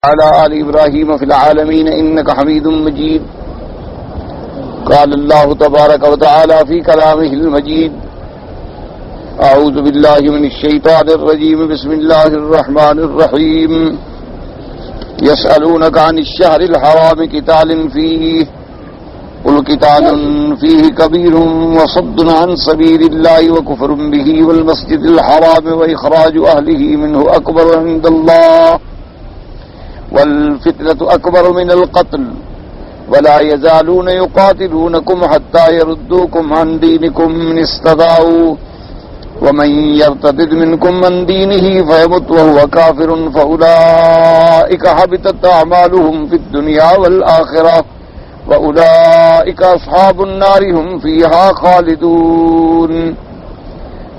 على آل إبراهيم في العالمين إنك حميد مجيد. قال الله تبارك وتعالى في كلامه المجيد: أعوذ بالله من الشيطان الرجيم. بسم الله الرحمن الرحيم. يسألونك عن الشهر الحرام قتال فيه قل قتال فيه كبير وصد عن سبيل الله وكفر به والمسجد الحرام وإخراج أهله منه أكبر عند الله والفتنة أكبر من القتل ولا يزالون يقاتلونكم حتى يردوكم عن دينكم إن استطاعوا ومن يرتد منكم عن دينه فيمت وهو كافر فأولئك حبطت أعمالهم في الدنيا والآخرة وأولئك أصحاب النار هم فيها خالدون.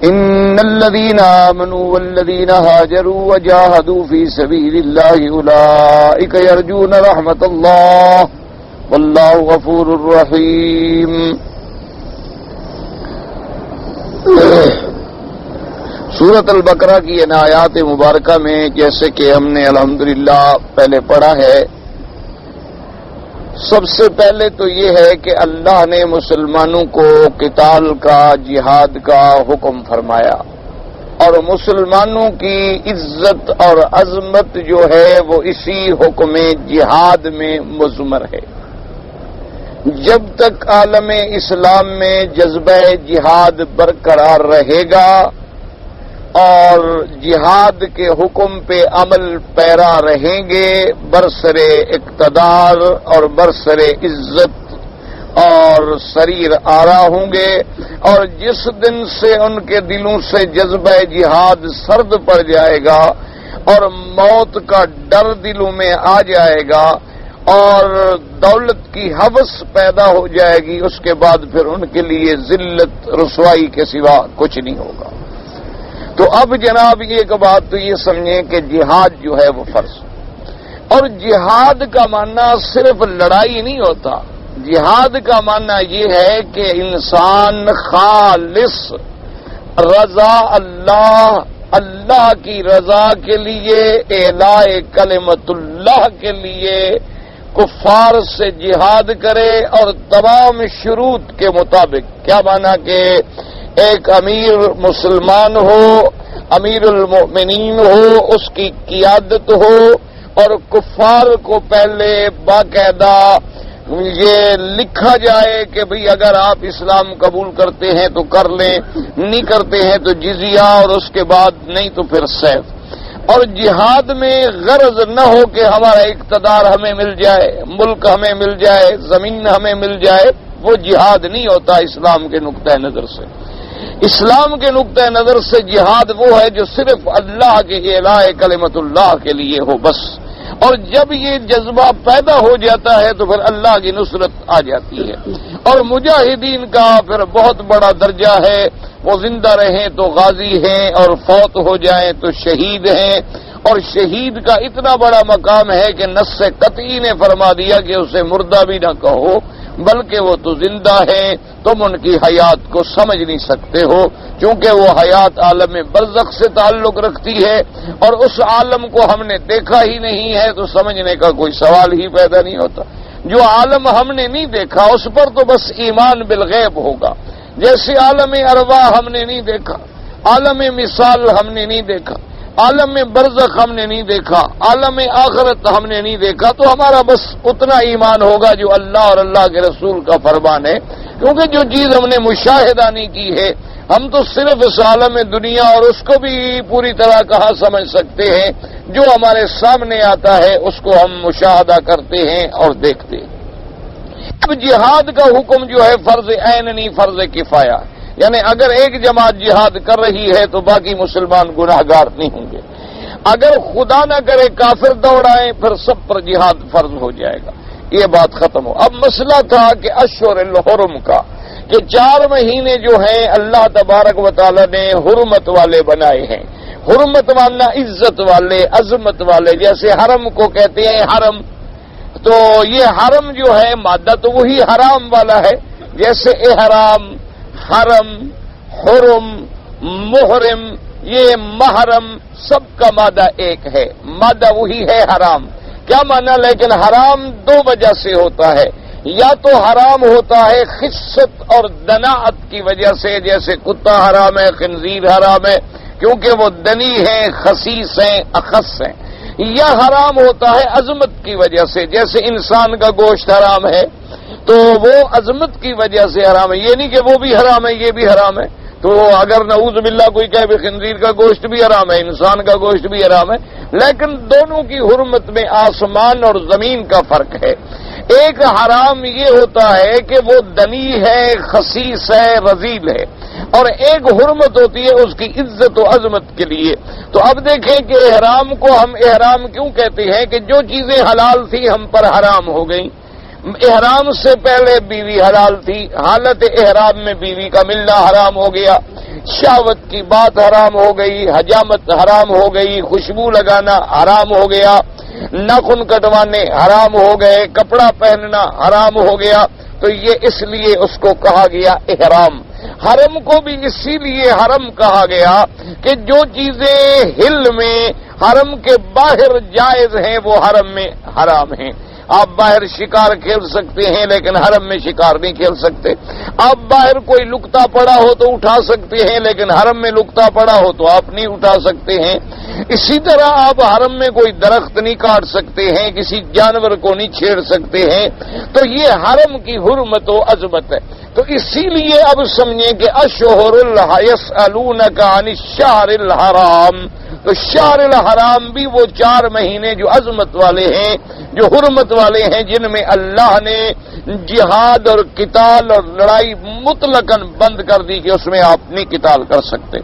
إن الذين آمنوا والذين هاجروا وجاهدوا في سبيل الله أولئك يرجون رحمة الله والله غفور رحيم. سورۃ البقرہ کی ان آیات مبارکہ میں جیسے کہ ہم نے الحمدللہ پہلے پڑھا ہے، سب سے پہلے تو یہ ہے کہ اللہ نے مسلمانوں کو قتال کا، جہاد کا حکم فرمایا، اور مسلمانوں کی عزت اور عظمت جو ہے وہ اسی حکم جہاد میں مضمر ہے. جب تک عالم اسلام میں جذبہ جہاد برقرار رہے گا اور جہاد کے حکم پہ عمل پیرا رہیں گے، برسر اقتدار اور برسر عزت اور سریر آرا ہوں گے، اور جس دن سے ان کے دلوں سے جذبہ جہاد سرد پڑ جائے گا اور موت کا ڈر دلوں میں آ جائے گا اور دولت کی ہوس پیدا ہو جائے گی، اس کے بعد پھر ان کے لیے ذلت رسوائی کے سوا کچھ نہیں ہوگا. تو اب جناب ایک بات تو یہ سمجھیں کہ جہاد جو ہے وہ فرض، اور جہاد کا معنی صرف لڑائی نہیں ہوتا. جہاد کا معنی یہ ہے کہ انسان خالص رضا اللہ کی رضا کے لیے، اعلاء کلمت اللہ کے لیے کفار سے جہاد کرے، اور تمام شروط کے مطابق. کیا معنی کہ ایک امیر مسلمان ہو، امیر المؤمنین ہو، اس کی قیادت ہو، اور کفار کو پہلے باقاعدہ یہ لکھا جائے کہ بھئی اگر آپ اسلام قبول کرتے ہیں تو کر لیں، نہیں کرتے ہیں تو جزیہ، اور اس کے بعد نہیں تو پھر سیف. اور جہاد میں غرض نہ ہو کہ ہمارا اقتدار ہمیں مل جائے، ملک ہمیں مل جائے، زمین ہمیں مل جائے، وہ جہاد نہیں ہوتا اسلام کے نقطہ نظر سے. اسلام کے نقطہ نظر سے جہاد وہ ہے جو صرف اللہ کے اعلاء کلمت اللہ کے لیے ہو بس. اور جب یہ جذبہ پیدا ہو جاتا ہے تو پھر اللہ کی نصرت آ جاتی ہے. اور مجاہدین کا پھر بہت بڑا درجہ ہے، وہ زندہ رہیں تو غازی ہیں اور فوت ہو جائیں تو شہید ہیں. اور شہید کا اتنا بڑا مقام ہے کہ نص قطعی نے فرما دیا کہ اسے مردہ بھی نہ کہو بلکہ وہ تو زندہ ہیں، تم ان کی حیات کو سمجھ نہیں سکتے ہو، چونکہ وہ حیات عالم برزخ سے تعلق رکھتی ہے، اور اس عالم کو ہم نے دیکھا ہی نہیں ہے تو سمجھنے کا کوئی سوال ہی پیدا نہیں ہوتا. جو عالم ہم نے نہیں دیکھا اس پر تو بس ایمان بالغیب ہوگا. جیسے عالم ارواح ہم نے نہیں دیکھا، عالم مثال ہم نے نہیں دیکھا، عالم برزخ ہم نے نہیں دیکھا، عالم آخرت ہم نے نہیں دیکھا، تو ہمارا بس اتنا ایمان ہوگا جو اللہ اور اللہ کے رسول کا فرمان ہے. کیونکہ جو چیز ہم نے مشاہدہ نہیں کی ہے، ہم تو صرف اس عالم دنیا اور اس کو بھی پوری طرح کہاں سمجھ سکتے ہیں. جو ہمارے سامنے آتا ہے اس کو ہم مشاہدہ کرتے ہیں اور دیکھتے ہیں. اب جہاد کا حکم جو ہے فرض عین نہیں، فرض کفایہ. یعنی اگر ایک جماعت جہاد کر رہی ہے تو باقی مسلمان گناہگار نہیں ہوں گے. اگر خدا نہ کرے کافر دوڑائیں پھر سب پر جہاد فرض ہو جائے گا. یہ بات ختم ہو. اب مسئلہ تھا کہ اشہر الحرم کا، کہ 4 مہینے جو ہیں اللہ تبارک و تعالی نے حرمت والے بنائے ہیں. حرمت والا عزت والے، عظمت والے. جیسے حرم کو کہتے ہیں حرم، تو یہ حرم جو ہے مادہ تو وہی حرام والا ہے. جیسے احرام، حرم، حرم، محرم، یہ محرم، سب کا مادہ ایک ہے، مادہ وہی ہے حرام. کیا مانا؟ لیکن حرام دو وجہ سے ہوتا ہے، یا تو حرام ہوتا ہے خست اور دناعت کی وجہ سے، جیسے کتا حرام ہے، خنزیر حرام ہے کیونکہ وہ دنی ہیں، خسیس ہیں، اخص ہیں، یا حرام ہوتا ہے عظمت کی وجہ سے، جیسے انسان کا گوشت حرام ہے تو وہ عظمت کی وجہ سے حرام ہے، یہ نہیں کہ وہ بھی حرام ہے یہ بھی حرام ہے۔ تو اگر نعوذ باللہ کوئی کہے بھی خنزیر کا گوشت بھی حرام ہے، انسان کا گوشت بھی حرام ہے، لیکن دونوں کی حرمت میں آسمان اور زمین کا فرق ہے۔ ایک حرام یہ ہوتا ہے کہ وہ دنی ہے، خسیس ہے، رذیل ہے، اور ایک حرمت ہوتی ہے اس کی عزت و عظمت کے لیے۔ تو اب دیکھیں کہ احرام کو ہم احرام کیوں کہتے ہیں کہ جو چیزیں حلال تھی ہم پر حرام ہو گئیں۔ احرام سے پہلے بیوی حلال تھی، حالت احرام میں بیوی کا ملنا حرام ہو گیا، شہوت کی بات حرام ہو گئی، حجامت حرام ہو گئی، خوشبو لگانا حرام ہو گیا، ناخن کٹوانے حرام ہو گئے، کپڑا پہننا حرام ہو گیا۔ تو یہ اس لیے اس کو کہا گیا احرام۔ حرم کو بھی اسی لیے حرم کہا گیا کہ جو چیزیں حل میں حرم کے باہر جائز ہیں وہ حرم میں حرام ہیں۔ آپ باہر شکار کھیل سکتے ہیں لیکن حرم میں شکار نہیں کھیل سکتے۔ آپ باہر کوئی لکتا پڑا ہو تو اٹھا سکتے ہیں لیکن حرم میں لکتا پڑا ہو تو آپ نہیں اٹھا سکتے ہیں۔ اسی طرح آپ حرم میں کوئی درخت نہیں کاٹ سکتے ہیں، کسی جانور کو نہیں چھیڑ سکتے ہیں۔ تو یہ حرم کی حرمت و عظمت ہے۔ تو اسی لیے اب سمجھیں کہ اشہر یسألونک عن الشہر الحرام، تو شہر الحرام بھی وہ 4 مہینے جو عظمت والے ہیں، جو حرمت والے ہیں، جن میں اللہ نے جہاد اور قتال اور لڑائی مطلقاً بند کر دی کہ اس میں آپ نہیں قتال کر سکتے۔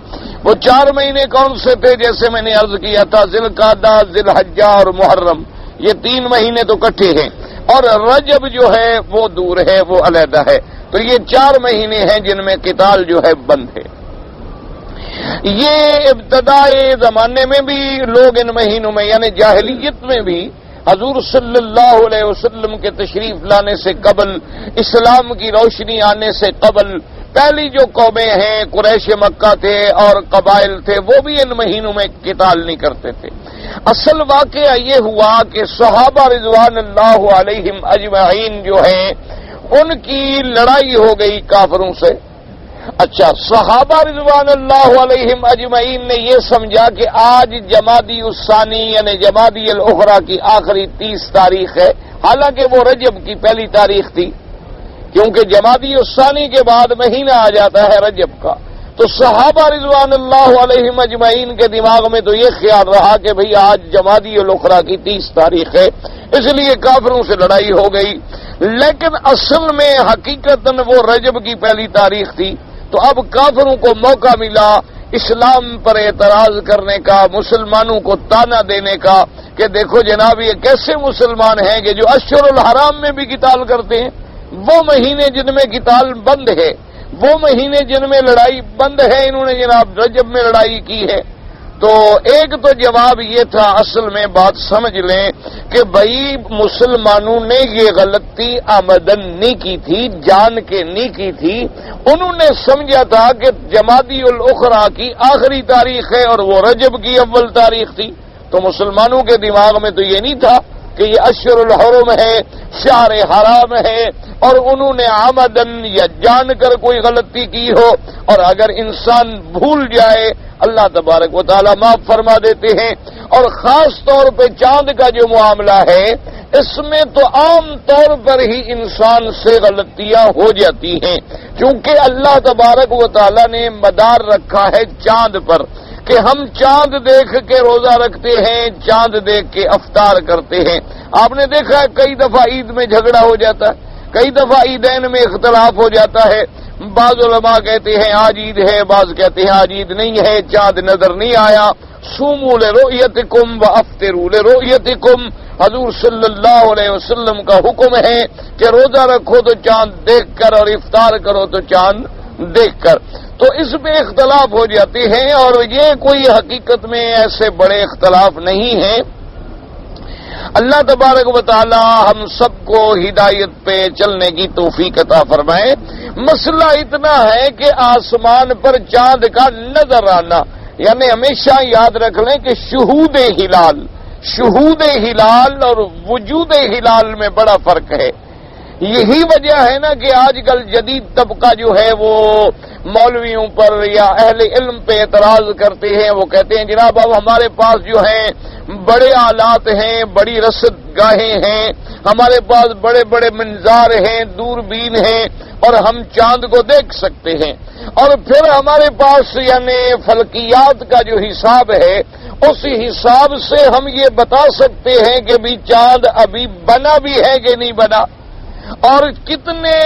وہ 4 مہینے کون سے تھے؟ جیسے میں نے عرض کیا تھا، ذی القعدہ، ذی الحجہ اور محرم، یہ 3 مہینے تو اکٹھے ہیں، اور رجب جو ہے وہ دور ہے، وہ علیحدہ ہے۔ تو یہ 4 مہینے ہیں جن میں قتال جو ہے بند ہے۔ یہ ابتدائی زمانے میں بھی لوگ ان مہینوں میں، یعنی جاہلیت میں بھی، حضور صلی اللہ علیہ وسلم کے تشریف لانے سے قبل، اسلام کی روشنی آنے سے قبل، پہلی جو قومیں ہیں قریش مکہ تھے اور قبائل تھے، وہ بھی ان مہینوں میں قتال نہیں کرتے تھے۔ اصل واقعہ یہ ہوا کہ صحابہ رضوان اللہ علیہم اجمعین جو ہیں ان کی لڑائی ہو گئی کافروں سے۔ اچھا، صحابہ رضوان اللہ علیہم اجمعین نے یہ سمجھا کہ آج جمادی الثانی یعنی جمادی الاخری کی آخری 30 تاریخ ہے، حالانکہ وہ رجب کی پہلی تاریخ تھی، کیونکہ جمادی الثانی کے بعد مہینہ آ جاتا ہے رجب کا۔ تو صحابہ رضوان اللہ علیہم اجمعین کے دماغ میں تو یہ خیال رہا کہ بھئی آج جمادی الاخری کی 30 تاریخ ہے، اس لیے کافروں سے لڑائی ہو گئی۔ لیکن اصل میں حقیقتاً وہ رجب کی پہلی تاریخ تھی۔ تو اب کافروں کو موقع ملا اسلام پر اعتراض کرنے کا، مسلمانوں کو تانا دینے کا کہ دیکھو جناب یہ کیسے مسلمان ہیں کہ جو اشہر الحرام میں بھی قتال کرتے ہیں، وہ مہینے جن میں قتال بند ہے، وہ مہینے جن میں لڑائی بند ہے، انہوں نے جناب رجب میں لڑائی کی ہے۔ تو ایک تو جواب یہ تھا، اصل میں بات سمجھ لیں کہ بھائی مسلمانوں نے یہ غلطی آمدن نہیں کی تھی، جان کے نہیں کی تھی، انہوں نے سمجھا تھا کہ جمادی الاخری کی آخری تاریخ ہے اور وہ رجب کی اول تاریخ تھی۔ تو مسلمانوں کے دماغ میں تو یہ نہیں تھا کہ یہ اشہر الحرم ہے، شہر حرام ہے، اور انہوں نے آمدن یا جان کر کوئی غلطی کی ہو، اور اگر انسان بھول جائے اللہ تبارک و تعالیٰ معاف فرما دیتے ہیں۔ اور خاص طور پہ چاند کا جو معاملہ ہے، اس میں تو عام طور پر ہی انسان سے غلطیاں ہو جاتی ہیں، کیونکہ اللہ تبارک و تعالیٰ نے مدار رکھا ہے چاند پر کہ ہم چاند دیکھ کے روزہ رکھتے ہیں، چاند دیکھ کے افطار کرتے ہیں۔ آپ نے دیکھا ہے کئی دفعہ عید میں جھگڑا ہو جاتا ہے، کئی دفعہ عیدین میں اختلاف ہو جاتا ہے۔ بعض علماء کہتے ہیں آج عید ہے، بعض کہتے ہیں آج عید نہیں ہے، چاند نظر نہیں آیا۔ صوموا لرؤیتکم وافطروا لرؤیتکم، حضور صلی اللہ علیہ وسلم کا حکم ہے کہ روزہ رکھو تو چاند دیکھ کر اور افطار کرو تو چاند دیکھ کر۔ تو اس میں اختلاف ہو جاتے ہیں، اور یہ کوئی حقیقت میں ایسے بڑے اختلاف نہیں ہیں۔ اللہ تبارک و تعالی ہم سب کو ہدایت پہ چلنے کی توفیق عطا فرمائے۔ مسئلہ اتنا ہے کہ آسمان پر چاند کا نظر آنا، یعنی ہمیشہ یاد رکھ لیں کہ شہود ہلال، شہود ہلال اور وجود ہلال میں بڑا فرق ہے۔ یہی وجہ ہے نا کہ آج کل جدید طبقہ جو ہے وہ مولویوں پر یا اہل علم پہ اعتراض کرتے ہیں۔ وہ کہتے ہیں جناب اب ہمارے پاس جو ہیں بڑے آلات ہیں، بڑی رصد گاہیں ہیں، ہمارے پاس بڑے بڑے منظار ہیں، دوربین ہیں، اور ہم چاند کو دیکھ سکتے ہیں، اور پھر ہمارے پاس یعنی فلکیات کا جو حساب ہے اس حساب سے ہم یہ بتا سکتے ہیں کہ بھی چاند ابھی بنا بھی ہے کہ نہیں بنا، اور کتنے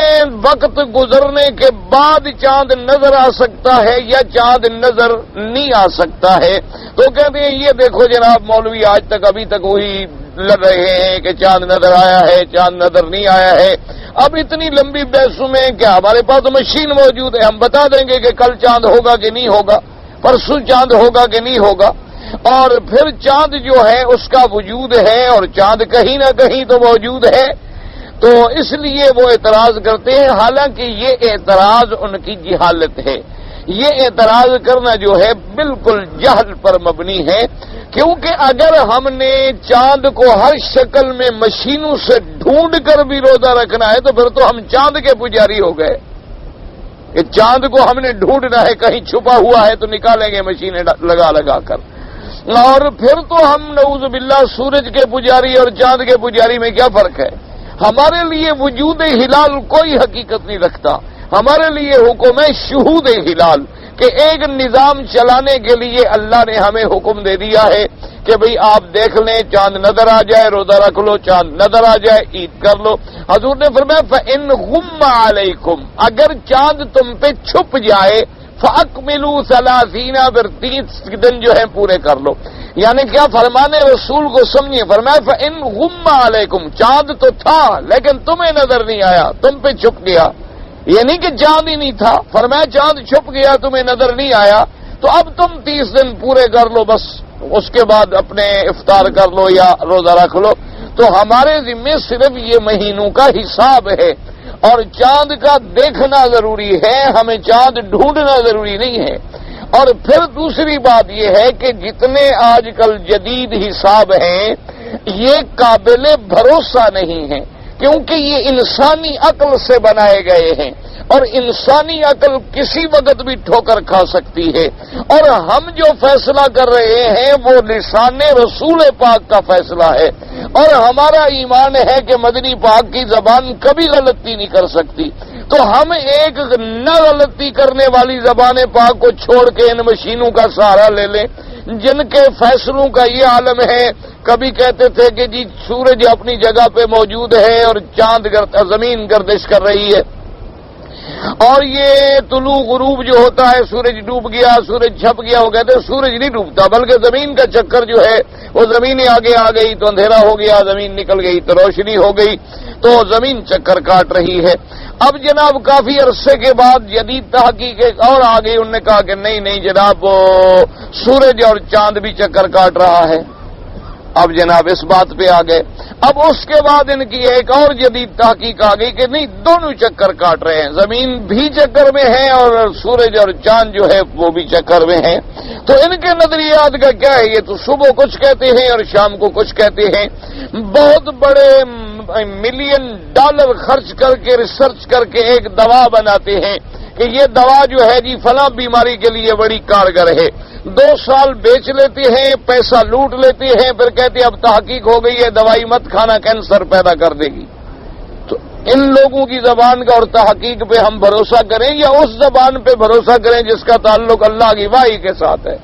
وقت گزرنے کے بعد چاند نظر آ سکتا ہے یا چاند نظر نہیں آ سکتا ہے۔ تو کہتے ہیں یہ دیکھو جناب مولوی آج تک ابھی تک وہی لڑ رہے ہیں کہ چاند نظر آیا ہے، چاند نظر نہیں آیا ہے۔ اب اتنی لمبی بحثوں میں کہ ہمارے پاس تو مشین موجود ہے، ہم بتا دیں گے کہ کل چاند ہوگا کہ نہیں ہوگا، پرسوں چاند ہوگا کہ نہیں ہوگا، اور پھر چاند جو ہے اس کا وجود ہے، اور چاند کہیں نہ کہیں تو موجود ہے۔ تو اس لیے وہ اعتراض کرتے ہیں، حالانکہ یہ اعتراض ان کی جہالت ہے۔ یہ اعتراض کرنا جو ہے بالکل جہل پر مبنی ہے، کیونکہ اگر ہم نے چاند کو ہر شکل میں مشینوں سے ڈھونڈ کر بھی روزہ رکھنا ہے تو پھر تو ہم چاند کے پجاری ہو گئے کہ چاند کو ہم نے ڈھونڈنا ہے، کہیں چھپا ہوا ہے تو نکالیں گے مشینیں لگا لگا کر، اور پھر تو ہم نعوذ باللہ سورج کے پجاری اور چاند کے پجاری میں کیا فرق ہے؟ ہمارے لیے وجود ہلال کوئی حقیقت نہیں رکھتا، ہمارے لیے حکم ہے شہود ہلال، کہ ایک نظام چلانے کے لیے اللہ نے ہمیں حکم دے دیا ہے کہ بھئی آپ دیکھ لیں، چاند نظر آ جائے روزہ رکھ لو، چاند نظر آ جائے عید کر لو۔ حضور نے فرمایا فَإِنْ غُمَّ عَلَيْكُمْ، اگر چاند تم پہ چھپ جائے فَأَكْمِلُوا 30، پھر 30 دن جو ہے پورے کر لو۔ یعنی کیا فرمانے رسول کو سمجھیے، فرمایا فَإِنْ غُمَّ عَلَيْكُمْ، چاند تو تھا لیکن تمہیں نظر نہیں آیا، تم پہ چھپ گیا، یہ نہیں کہ چاند ہی نہیں تھا، فرمایا چاند چھپ گیا تمہیں نظر نہیں آیا تو اب تم 30 دن پورے کر لو، بس اس کے بعد اپنے افطار کر لو یا روزہ رکھ لو۔ تو ہمارے ذمے صرف یہ مہینوں کا حساب ہے، اور چاند کا دیکھنا ضروری ہے، ہمیں چاند ڈھونڈنا ضروری نہیں ہے۔ اور پھر دوسری بات یہ ہے کہ جتنے آج کل جدید حساب ہیں یہ قابل بھروسہ نہیں ہیں، کیونکہ یہ انسانی عقل سے بنائے گئے ہیں، اور انسانی عقل کسی وقت بھی ٹھوکر کھا سکتی ہے، اور ہم جو فیصلہ کر رہے ہیں وہ لسان رسول پاک کا فیصلہ ہے، اور ہمارا ایمان ہے کہ مدنی پاک کی زبان کبھی غلطی نہیں کر سکتی۔ تو ہم ایک نہ غلطی کرنے والی زبان پاک کو چھوڑ کے ان مشینوں کا سہارا لے لیں جن کے فیصلوں کا یہ عالم ہے۔ کبھی کہتے تھے کہ جی سورج اپنی جگہ پہ موجود ہے اور چاند زمین گردش کر رہی ہے، اور یہ طلوع غروب جو ہوتا ہے سورج ڈوب گیا، سورج چھپ گیا، وہ کہتے ہیں سورج نہیں ڈوبتا بلکہ زمین کا چکر جو ہے وہ زمین آگے آ گئی تو اندھیرا ہو گیا، زمین نکل گئی تو روشنی ہو گئی، تو زمین چکر کاٹ رہی ہے۔ اب جناب کافی عرصے کے بعد جدید تحقیق اور آ گئی، انہوں نے کہا کہ نہیں جناب سورج اور چاند بھی چکر کاٹ رہا ہے۔ اب جناب اس بات پہ آ گئے۔ اب اس کے بعد ان کی ایک اور جدید تحقیق آ گئی کہ نہیں دونوں چکر کاٹ رہے ہیں، زمین بھی چکر میں ہے اور سورج اور چاند جو ہے وہ بھی چکر میں ہے۔ تو ان کے نظریات کا کیا ہے؟ یہ تو صبح کچھ کہتے ہیں اور شام کو کچھ کہتے ہیں، بہت بڑے ملین ڈالر خرچ کر کے ریسرچ کر کے ایک دوا بناتے ہیں کہ یہ دوا جو ہے جی فلاں بیماری کے لیے بڑی کارگر ہے، 2 سال بیچ لیتے ہیں، پیسہ لوٹ لیتے ہیں، پھر کہتے ہیں اب تحقیق ہو گئی ہے دوائی مت کھانا، کینسر پیدا کر دے گی۔ تو ان لوگوں کی زبان کا اور تحقیق پہ ہم بھروسہ کریں یا اس زبان پہ بھروسہ کریں جس کا تعلق اللہ کی وحی کے ساتھ ہے،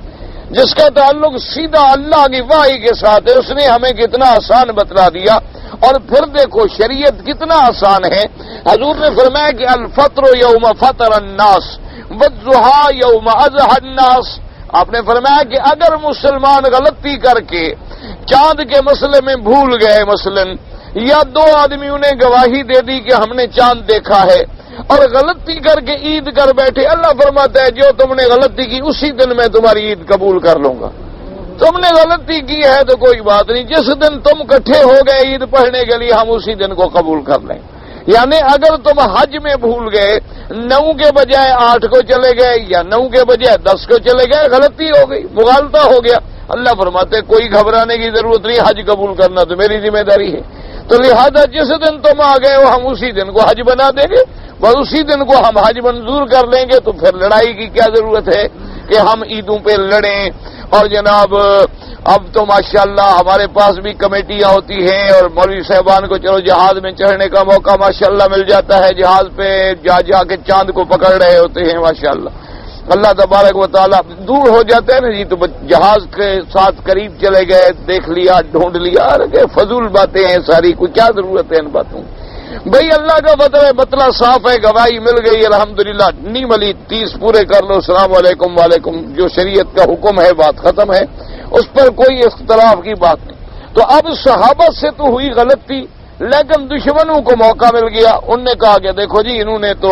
جس کا تعلق سیدھا اللہ کی وحی کے ساتھ ہے؟ اس نے ہمیں کتنا آسان بتلا دیا، اور پھر دیکھو شریعت کتنا آسان ہے۔ حضور نے فرمایا کہ الفطر یوم فطر الناس والضحى یوم اضحى الناس، آپ نے فرمایا کہ اگر مسلمان غلطی کر کے چاند کے مسئلے میں بھول گئے، مثلا یا 2 آدمیوں نے گواہی دے دی کہ ہم نے چاند دیکھا ہے اور غلطی کر کے عید کر بیٹھے، اللہ فرماتا ہے جو تم نے غلطی کی اسی دن میں تمہاری عید قبول کر لوں گا۔ تم نے غلطی کی ہے تو کوئی بات نہیں، جس دن تم اکٹھے ہو گئے عید پڑھنے کے لیے ہم اسی دن کو قبول کر لیں۔ یعنی اگر تم حج میں بھول گئے، 9 کے بجائے 8 کو چلے گئے یا 9 کے بجائے 10 کو چلے گئے، غلطی ہو گئی، مغالطہ ہو گیا، اللہ فرماتے کوئی گھبرانے کی ضرورت نہیں، حج قبول کرنا تو میری ذمہ داری ہے۔ تو لہذا جس دن تم آ گئے ہو ہم اسی دن کو حج بنا دیں گے، بس اسی دن کو ہم حج منظور کر لیں گے، تو پھر لڑائی کی کیا ضرورت ہے کہ ہم عیدوں پہ لڑیں۔ اور جناب اب تو ماشاءاللہ ہمارے پاس بھی کمیٹیاں ہوتی ہیں اور مولوی صاحبان کو چلو جہاز میں چڑھنے کا موقع ماشاءاللہ مل جاتا ہے، جہاز پہ جا کے چاند کو پکڑ رہے ہوتے ہیں ماشاءاللہ، اللہ تبارک و تعالیٰ دور ہو جاتے ہیں نا جی، تو جہاز کے ساتھ قریب چلے گئے، دیکھ لیا، ڈھونڈ لیا، ارے فضول باتیں ہیں ساری، کوئی کیا ضرورت ہے ان باتوں کی؟ بھئی اللہ کا فضل ہے، مطلع صاف ہے، گواہی مل گئی الحمدللہ، نیم علی 30 پورے کر لو، السلام علیکم وعلیکم، جو شریعت کا حکم ہے بات ختم ہے، اس پر کوئی اختلاف کی بات نہیں۔ تو اب صحابہ سے تو ہوئی غلطی، لیکن دشمنوں کو موقع مل گیا، ان نے کہا کہ دیکھو جی انہوں نے تو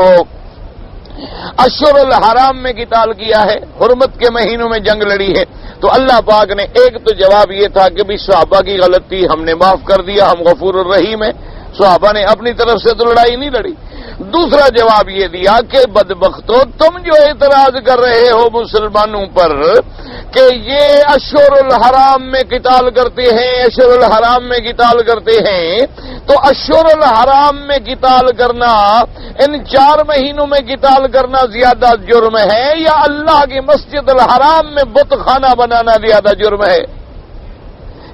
اشہر الحرام میں قتال کیا ہے، حرمت کے مہینوں میں جنگ لڑی ہے، تو اللہ پاک نے ایک تو جواب یہ تھا کہ بھی صحابہ کی غلطی ہم نے معاف کر دیا، ہم غفور الرحیم ہیں، صحابہ نے اپنی طرف سے تو لڑائی نہیں لڑی۔ دوسرا جواب یہ دیا کہ بدبختو تم جو اعتراض کر رہے ہو مسلمانوں پر کہ یہ اشہر الحرام میں قتال کرتے ہیں، اشہر الحرام میں قتال کرتے ہیں، تو اشہر الحرام میں قتال کرنا، ان 4 مہینوں میں قتال کرنا زیادہ جرم ہے یا اللہ کی مسجد الحرام میں بت خانہ بنانا زیادہ جرم ہے؟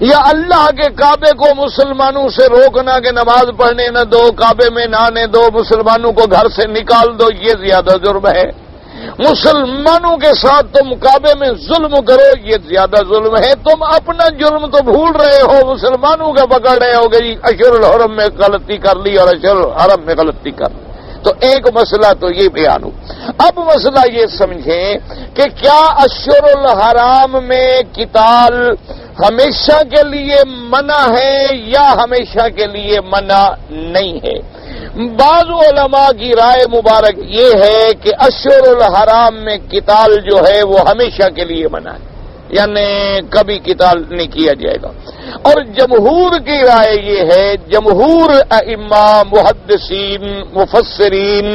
یا اللہ کے کعبے کو مسلمانوں سے روکنا کہ نماز پڑھنے نہ دو، کعبے میں نہ آنے دو، مسلمانوں کو گھر سے نکال دو، یہ زیادہ جرم ہے؟ مسلمانوں کے ساتھ تم کعبے میں ظلم کرو، یہ زیادہ ظلم ہے؟ تم اپنا جرم تو بھول رہے ہو، مسلمانوں کا پکڑ رہے ہو کہ اشہر الحرم میں غلطی کر لی اور اشہر الحرم میں غلطی کر لی۔ تو ایک مسئلہ تو یہ بیان ہو۔ اب مسئلہ یہ سمجھیں کہ کیا اشہر الحرام میں قتال ہمیشہ کے لیے منع ہے یا ہمیشہ کے لیے منع نہیں ہے؟ بعض علماء کی رائے مبارک یہ ہے کہ اشہر الحرام میں قتال جو ہے وہ ہمیشہ کے لیے منع ہے، یعنی کبھی قتال نہیں کیا جائے گا۔ اور جمہور کی رائے یہ ہے، جمہور ائمہ، محدثین، مفسرین،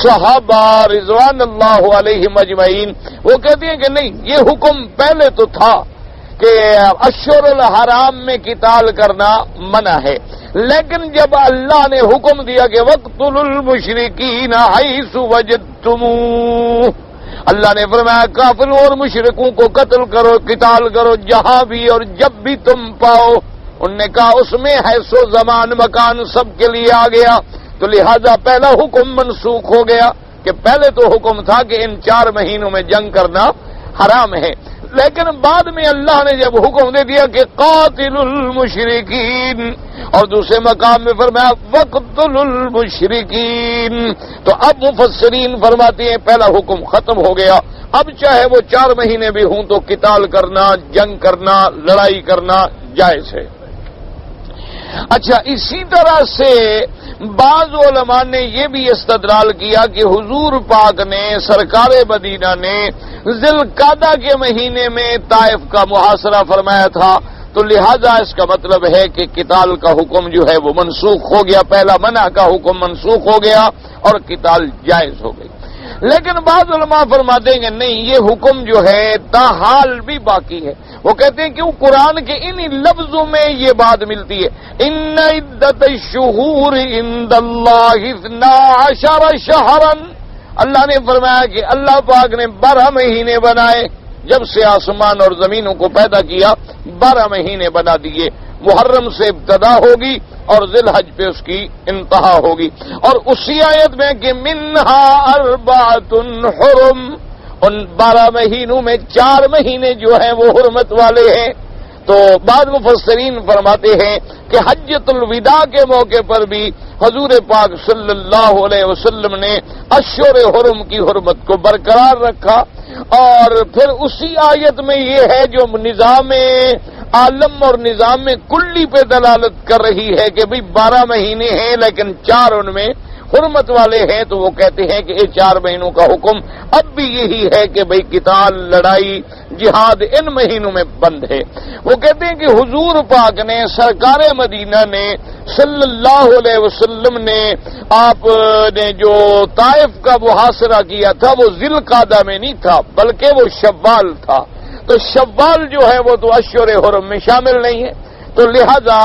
صحابہ رضوان اللہ علیہم اجمعین، وہ کہتے ہیں کہ نہیں، یہ حکم پہلے تو تھا کہ اشہر الحرام میں قتال کرنا منع ہے، لیکن جب اللہ نے حکم دیا کہ وَاقْتُلُوا الْمُشْرِكِينَ حَيْثُ وَجَدتُّمُوهُ، اللہ نے فرمایا کافروں اور مشرکوں کو قتل کرو، قتال کرو جہاں بھی اور جب بھی تم پاؤ۔ انہوں نے کہا اس میں حیث و زمان مکان سب کے لیے آ گیا، تو لہذا پہلا حکم منسوخ ہو گیا کہ پہلے تو حکم تھا کہ ان 4 مہینوں میں جنگ کرنا حرام ہے، لیکن بعد میں اللہ نے جب حکم دے دیا کہ قاتل المشرکین، اور دوسرے مقام میں فرمایا وقتل المشرکین، تو اب مفسرین فرماتے ہیں پہلا حکم ختم ہو گیا، اب چاہے وہ 4 مہینے بھی ہوں تو قتال کرنا، جنگ کرنا، لڑائی کرنا جائز ہے۔ اچھا، اسی طرح سے بعض علماء نے یہ بھی استدلال کیا کہ حضور پاک نے، سرکار مدینہ نے ذی القعدہ کے مہینے میں طائف کا محاصرہ فرمایا تھا، تو لہذا اس کا مطلب ہے کہ قتال کا حکم جو ہے وہ منسوخ ہو گیا، پہلا منع کا حکم منسوخ ہو گیا اور قتال جائز ہو گئی۔ لیکن بعض علماء فرماتے ہیں کہ نہیں، یہ حکم جو ہے تاحال بھی باقی ہے۔ وہ کہتے ہیں کیوں؟ قرآن کے انہی لفظوں میں یہ بات ملتی ہے، ان عدت الشہور عند اللہ 12 شہرا، اللہ نے فرمایا کہ اللہ پاک نے 12 مہینے بنائے، جب سے آسمان اور زمینوں کو پیدا کیا 12 مہینے بنا دیے، محرم سے ابتدا ہوگی اور ذی الحج پہ اس کی انتہا ہوگی، اور اسی آیت میں کہ منہا 4 حرم، ان 12 مہینوں میں 4 مہینے جو ہیں وہ حرمت والے ہیں۔ تو بعض مفسرین فرماتے ہیں کہ حجۃ الوداع کے موقع پر بھی حضور پاک صلی اللہ علیہ وسلم نے اشہر حرم کی حرمت کو برقرار رکھا، اور پھر اسی آیت میں یہ ہے جو نظام عالم اور نظام کلی پہ دلالت کر رہی ہے کہ بھئی 12 مہینے ہیں لیکن 4 ان میں حرمت والے ہیں، تو وہ کہتے ہیں کہ یہ 4 مہینوں کا حکم اب بھی یہی ہے کہ بھئی قتال، لڑائی، جہاد ان مہینوں میں بند ہے۔ وہ کہتے ہیں کہ حضور پاک نے، سرکار مدینہ نے صلی اللہ علیہ وسلم نے، آپ نے جو طائف کا محاصرہ کیا تھا وہ ذی القعدہ میں نہیں تھا بلکہ وہ شوال تھا، تو شوال جو ہے وہ تو اشہر حرم میں شامل نہیں ہے. تو لہذا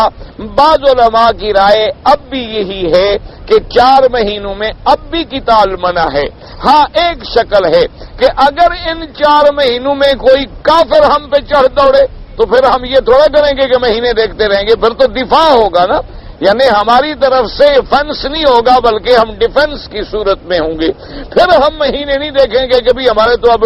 بعض علماء کی رائے اب بھی یہی ہے کہ 4 مہینوں میں اب بھی قتال منع ہے. ہاں ایک شکل ہے کہ اگر ان 4 مہینوں میں کوئی کافر ہم پہ چڑھ دوڑے تو پھر ہم یہ تھوڑا کریں گے کہ مہینے دیکھتے رہیں گے، پھر تو دفاع ہوگا نا، یعنی ہماری طرف سے فنس نہیں ہوگا بلکہ ہم ڈیفنس کی صورت میں ہوں گے. پھر ہم مہینے نہیں دیکھیں گے کہ بھی ہمارے تو اب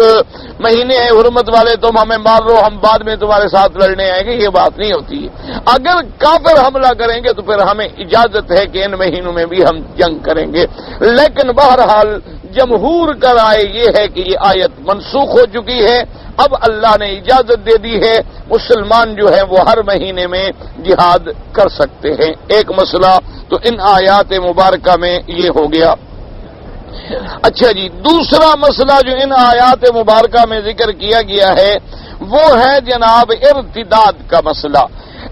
مہینے ہیں حرمت والے، تم ہمیں مار لو، ہم بعد میں تمہارے ساتھ لڑنے آئیں گے. یہ بات نہیں ہوتی ہے. اگر کافر حملہ کریں گے تو پھر ہمیں اجازت ہے کہ ان مہینوں میں بھی ہم جنگ کریں گے. لیکن بہرحال جمہور کا رائے یہ ہے کہ یہ آیت منسوخ ہو چکی ہے. اب اللہ نے اجازت دے دی ہے، مسلمان جو ہے وہ ہر مہینے میں جہاد کر سکتے ہیں. ایک مسئلہ تو ان آیات مبارکہ میں یہ ہو گیا. اچھا جی، دوسرا مسئلہ جو ان آیات مبارکہ میں ذکر کیا گیا ہے وہ ہے جناب ارتداد کا مسئلہ.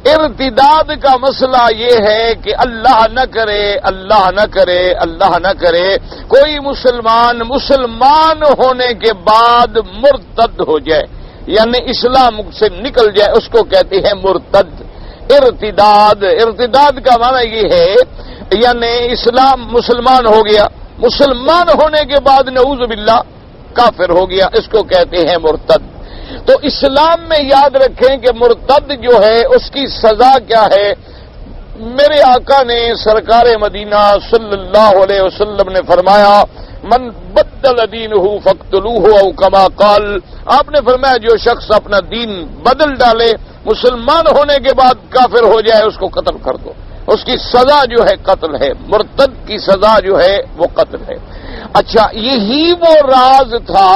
ارتداد کا مسئلہ یہ ہے کہ اللہ نہ کرے اللہ نہ کرے اللہ نہ کرے کوئی مسلمان ہونے کے بعد مرتد ہو جائے، یعنی اسلام سے نکل جائے، اس کو کہتے ہیں مرتد. ارتداد کا معنی یہ ہے یعنی اسلام مسلمان ہو گیا، مسلمان ہونے کے بعد نعوذ باللہ کافر ہو گیا، اس کو کہتے ہیں مرتد. تو اسلام میں یاد رکھیں کہ مرتد جو ہے اس کی سزا کیا ہے. میرے آقا نے سرکار مدینہ صلی اللہ علیہ وسلم نے فرمایا من بدل دینہ فاقتلوہ او کما قال. آپ نے فرمایا جو شخص اپنا دین بدل ڈالے، مسلمان ہونے کے بعد کافر ہو جائے، اس کو قتل کر دو. اس کی سزا جو ہے قتل ہے. مرتد کی سزا جو ہے وہ قتل ہے. اچھا، یہی وہ راز تھا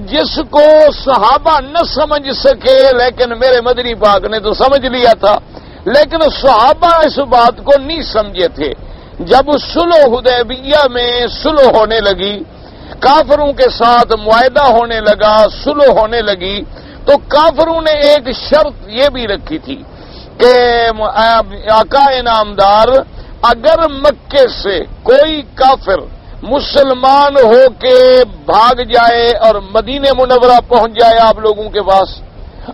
جس کو صحابہ نہ سمجھ سکے، لیکن میرے مدنی پاک نے تو سمجھ لیا تھا. لیکن صحابہ اس بات کو نہیں سمجھے تھے. جب صلح حدیبیہ میں صلح ہونے لگی، کافروں کے ساتھ معاہدہ ہونے لگا، صلح ہونے لگی، تو کافروں نے ایک شرط یہ بھی رکھی تھی کہ آقا انعامدار اگر مکے سے کوئی کافر مسلمان ہو کے بھاگ جائے اور مدینہ منورہ پہنچ جائے آپ لوگوں کے پاس،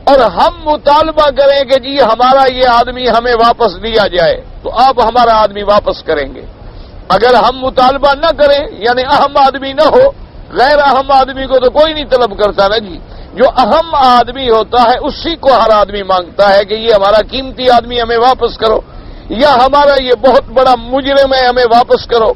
اور ہم مطالبہ کریں کہ جی ہمارا یہ آدمی ہمیں واپس دیا جائے، تو آپ ہمارا آدمی واپس کریں گے. اگر ہم مطالبہ نہ کریں، یعنی اہم آدمی نہ ہو، غیر اہم آدمی کو تو کوئی نہیں طلب کرتا نا جی. جو اہم آدمی ہوتا ہے اسی کو ہر آدمی مانگتا ہے کہ یہ ہمارا قیمتی آدمی ہمیں واپس کرو، یا ہمارا یہ بہت بڑا مجرم ہے ہمیں واپس کرو.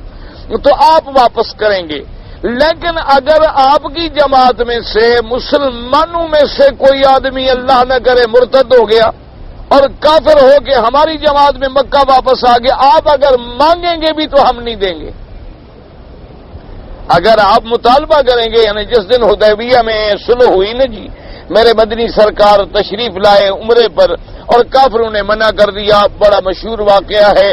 تو آپ واپس کریں گے. لیکن اگر آپ کی جماعت میں سے مسلمانوں میں سے کوئی آدمی اللہ نہ کرے مرتد ہو گیا اور کافر ہو کے ہماری جماعت میں مکہ واپس آ گیا، آپ اگر مانگیں گے بھی تو ہم نہیں دیں گے. اگر آپ مطالبہ کریں گے، یعنی جس دن حدیبیہ میں صلح ہوئی نا جی، میرے مدنی سرکار تشریف لائے عمرے پر اور کافروں نے منع کر دیا، بڑا مشہور واقعہ ہے.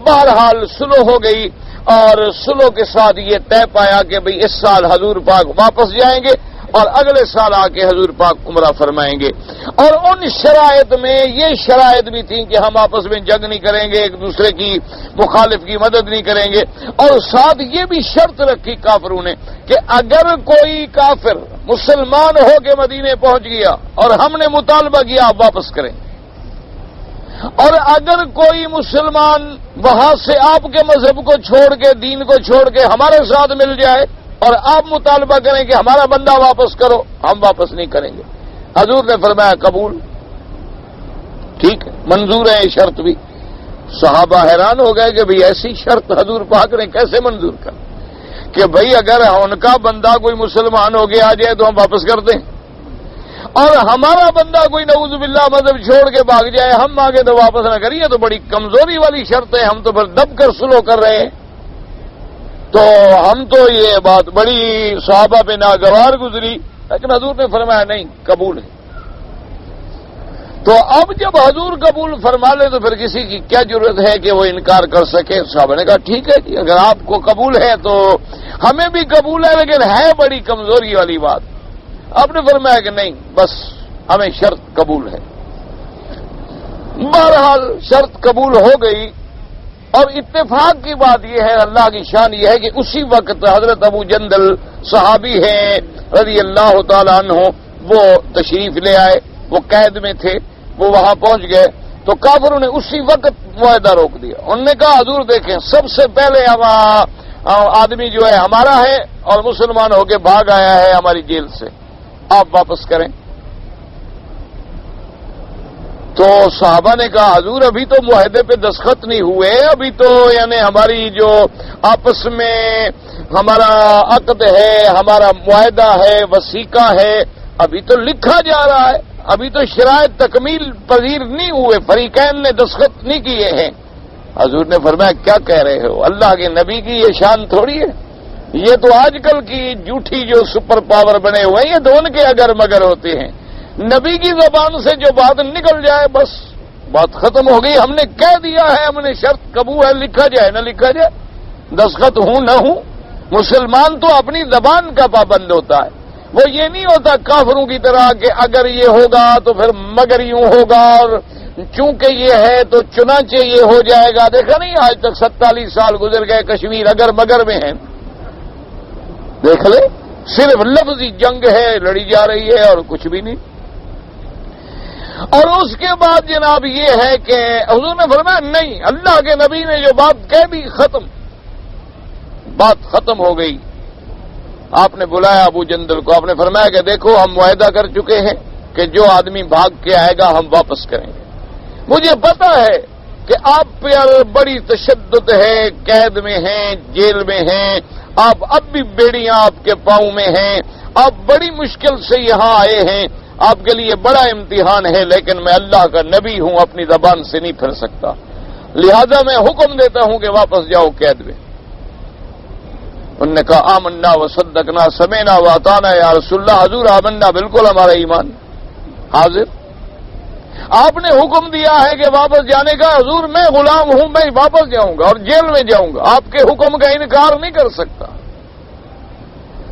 بہرحال صلح ہو گئی اور صلح کے ساتھ یہ طے پایا کہ بھئی اس سال حضور پاک واپس جائیں گے اور اگلے سال آ کے حضور پاک عمرہ فرمائیں گے. اور ان شرائط میں یہ شرائط بھی تھیں کہ ہم آپس میں جنگ نہیں کریں گے، ایک دوسرے کی مخالف کی مدد نہیں کریں گے. اور ساتھ یہ بھی شرط رکھی کافروں نے کہ اگر کوئی کافر مسلمان ہو کے مدینے پہنچ گیا اور ہم نے مطالبہ کیا آپ واپس کریں، اور اگر کوئی مسلمان وہاں سے آپ کے مذہب کو چھوڑ کے دین کو چھوڑ کے ہمارے ساتھ مل جائے اور آپ مطالبہ کریں کہ ہمارا بندہ واپس کرو، ہم واپس نہیں کریں گے. حضور نے فرمایا قبول، ٹھیک ہے، منظور ہے یہ شرط بھی. صحابہ حیران ہو گئے کہ بھئی ایسی شرط حضور پاک نے کیسے منظور کر کہ بھئی اگر ان کا بندہ کوئی مسلمان ہو گیا آ جائے تو ہم واپس کر دیں، اور ہمارا بندہ کوئی نعوذ باللہ مذہب چھوڑ کے بھاگ جائے ہم مانگے تو واپس نہ کریے، تو بڑی کمزوری والی شرط ہے، ہم تو پھر دب کر سلو کر رہے ہیں. تو ہم تو یہ بات بڑی صحابہ پہ ناگوار گزری، لیکن حضور نے فرمایا نہیں قبول ہے. تو اب جب حضور قبول فرما لے تو پھر کسی کی کیا ضرورت ہے کہ وہ انکار کر سکے. صحابہ نے کہا ٹھیک ہے جی، اگر آپ کو قبول ہے تو ہمیں بھی قبول ہے، لیکن ہے بڑی کمزوری والی بات. آپ نے فرمایا کہ نہیں، بس ہمیں شرط قبول ہے. بہرحال شرط قبول ہو گئی. اور اتفاق کی بات یہ ہے، اللہ کی شان یہ ہے کہ اسی وقت حضرت ابو جندل صحابی ہیں رضی اللہ تعالیٰ عنہ، وہ تشریف لے آئے، وہ قید میں تھے، وہ وہاں پہنچ گئے تو کافروں نے اسی وقت معاہدہ روک دیا. انہوں نے کہا حضور دیکھیں سب سے پہلے آدمی جو ہے ہمارا ہے اور مسلمان ہو کے بھاگ آیا ہے ہماری جیل سے، آپ واپس کریں. تو صحابہ نے کہا حضور ابھی تو معاہدے پہ دستخط نہیں ہوئے، ابھی تو یعنی ہماری جو آپس میں ہمارا عقد ہے، ہمارا معاہدہ ہے، وثیقہ ہے، ابھی تو لکھا جا رہا ہے، ابھی تو شرائط تکمیل پذیر نہیں ہوئے، فریقین نے دستخط نہیں کیے ہیں. حضور نے فرمایا کیا کہہ رہے ہو، اللہ کے نبی کی یہ شان تھوڑی ہے، یہ تو آج کل کی جھوٹی جو سپر پاور بنے ہوئے ہیں یہ تو ان کے اگر مگر ہوتے ہیں. نبی کی زبان سے جو بات نکل جائے بس بات ختم ہو گئی، ہم نے کہہ دیا ہے، ہم نے شرط قبول ہے، لکھا جائے نہ لکھا جائے، دستخط ہوں نہ ہوں. مسلمان تو اپنی زبان کا پابند ہوتا ہے، وہ یہ نہیں ہوتا کافروں کی طرح کہ اگر یہ ہوگا تو پھر مگر یوں ہوگا اور چونکہ یہ ہے تو چنانچہ یہ ہو جائے گا. دیکھا نہیں آج تک 47 سال گزر گئے، کشمیر اگر مگر میں ہے، دیکھ لے، صرف لفظی جنگ ہے، لڑی جا رہی ہے اور کچھ بھی نہیں. اور اس کے بعد جناب یہ ہے کہ حضور نے فرمایا نہیں، اللہ کے نبی نے جو بات کہہ دی ختم، بات ختم ہو گئی. آپ نے بلایا ابو جندل کو، آپ نے فرمایا کہ دیکھو ہم معاہدہ کر چکے ہیں کہ جو آدمی بھاگ کے آئے گا ہم واپس کریں گے. مجھے پتا ہے کہ آپ پر بڑی تشدد ہے، قید میں ہیں، جیل میں ہیں، آپ اب بھی بیڑیاں آپ کے پاؤں میں ہیں، آپ بڑی مشکل سے یہاں آئے ہیں، آپ کے لیے بڑا امتحان ہے، لیکن میں اللہ کا نبی ہوں، اپنی زبان سے نہیں پھر سکتا، لہذا میں حکم دیتا ہوں کہ واپس جاؤ قید میں. انہوں نے کہا آمنا و صدقنا سمینا و اطعنا یا رسول اللہ. حضور آمنا بالکل ہمارا ایمان حاضر. آپ نے حکم دیا ہے کہ واپس جانے کا، حضور میں غلام ہوں، میں واپس جاؤں گا اور جیل میں جاؤں گا، آپ کے حکم کا انکار نہیں کر سکتا.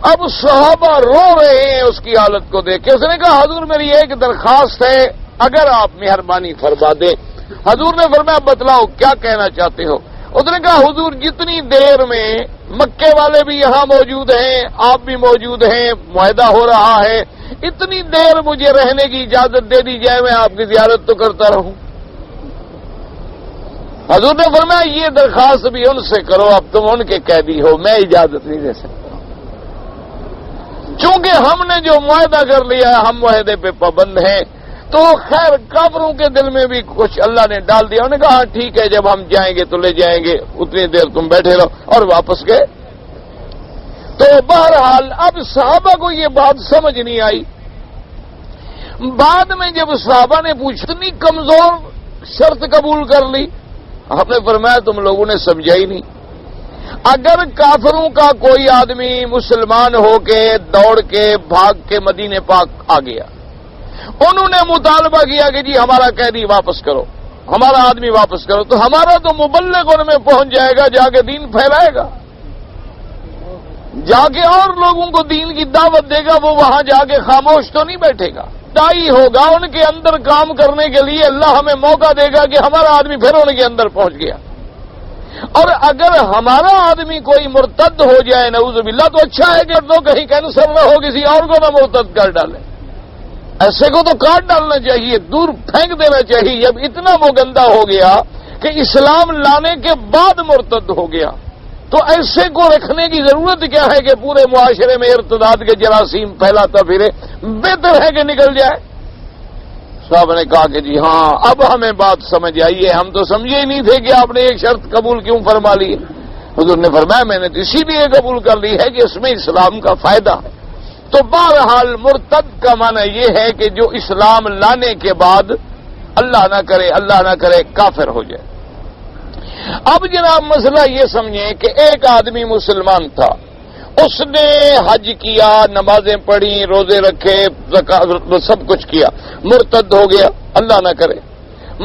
اب صحابہ رو رہے ہیں اس کی حالت کو دیکھ کے. اس نے کہا حضور میری ایک درخواست ہے، اگر آپ مہربانی فرما دیں. حضور نے فرمایا بتلاؤ کیا کہنا چاہتے ہو. اس نے کہا حضور جتنی دیر میں مکے والے بھی یہاں موجود ہیں، آپ بھی موجود ہیں، معاہدہ ہو رہا ہے، اتنی دیر مجھے رہنے کی اجازت دے دی جائے، میں آپ کی زیارت تو کرتا رہوں. حضور نے فرمایا یہ درخواست بھی ان سے کرو، اب تم ان کے قیدی ہو، میں اجازت نہیں دے سکتا. چونکہ ہم نے جو معاہدہ کر لیا ہے ہم معاہدے پہ پابند ہیں. تو خیر کافروں کے دل میں بھی کچھ اللہ نے ڈال دیا. انہوں نے کہا ہاں ٹھیک ہے، جب ہم جائیں گے تو لے جائیں گے، اتنی دیر تم بیٹھے رہو، اور واپس گئے. تو بہرحال اب صحابہ کو یہ بات سمجھ نہیں آئی. بعد میں جب صحابہ نے پوچھا اتنی کمزور شرط قبول کر لی، آپ نے فرمایا تم لوگوں نے سمجھا ہی نہیں. اگر کافروں کا کوئی آدمی مسلمان ہو کے دوڑ کے بھاگ کے مدینے پاک آ گیا، انہوں نے مطالبہ کیا کہ جی ہمارا قیدی واپس کرو، ہمارا آدمی واپس کرو، تو ہمارا تو مبلغ ان میں پہنچ جائے گا، جا کے دین پھیلائے گا، جا کے اور لوگوں کو دین کی دعوت دے گا. وہ وہاں جا کے خاموش تو نہیں بیٹھے گا، دائی ہوگا، ان کے اندر کام کرنے کے لیے اللہ ہمیں موقع دے گا کہ ہمارا آدمی پھر ان کے اندر پہنچ گیا. اور اگر ہمارا آدمی کوئی مرتد ہو جائے نعوذ باللہ تو اچھا ہے کہ تو کہیں کینسر نہ ہو، کسی اور کو نہ مرتد کر ڈالے. ایسے کو تو کاٹ ڈالنا چاہیے، دور پھینک دینا چاہیے. جب اتنا وہ گندا ہو گیا کہ اسلام لانے کے بعد مرتد ہو گیا تو ایسے کو رکھنے کی ضرورت کیا ہے کہ پورے معاشرے میں ارتداد کے جراثیم پھیلاتا پھرے. بہتر ہے کہ نکل جائے. صاحب نے کہا کہ جی ہاں اب ہمیں بات سمجھ آئی ہے، ہم تو سمجھے ہی نہیں تھے کہ آپ نے ایک شرط قبول کیوں فرما لی. حضور نے فرمایا میں نے اسی لیے قبول کر لی ہے کہ اس میں اسلام کا فائدہ ہے. تو بہرحال مرتد کا معنی یہ ہے کہ جو اسلام لانے کے بعد اللہ نہ کرے کافر ہو جائے. اب جناب مسئلہ یہ سمجھیں کہ ایک آدمی مسلمان تھا، اس نے حج کیا، نمازیں پڑھی، روزے رکھے، سب کچھ کیا، مرتد ہو گیا، اللہ نہ کرے.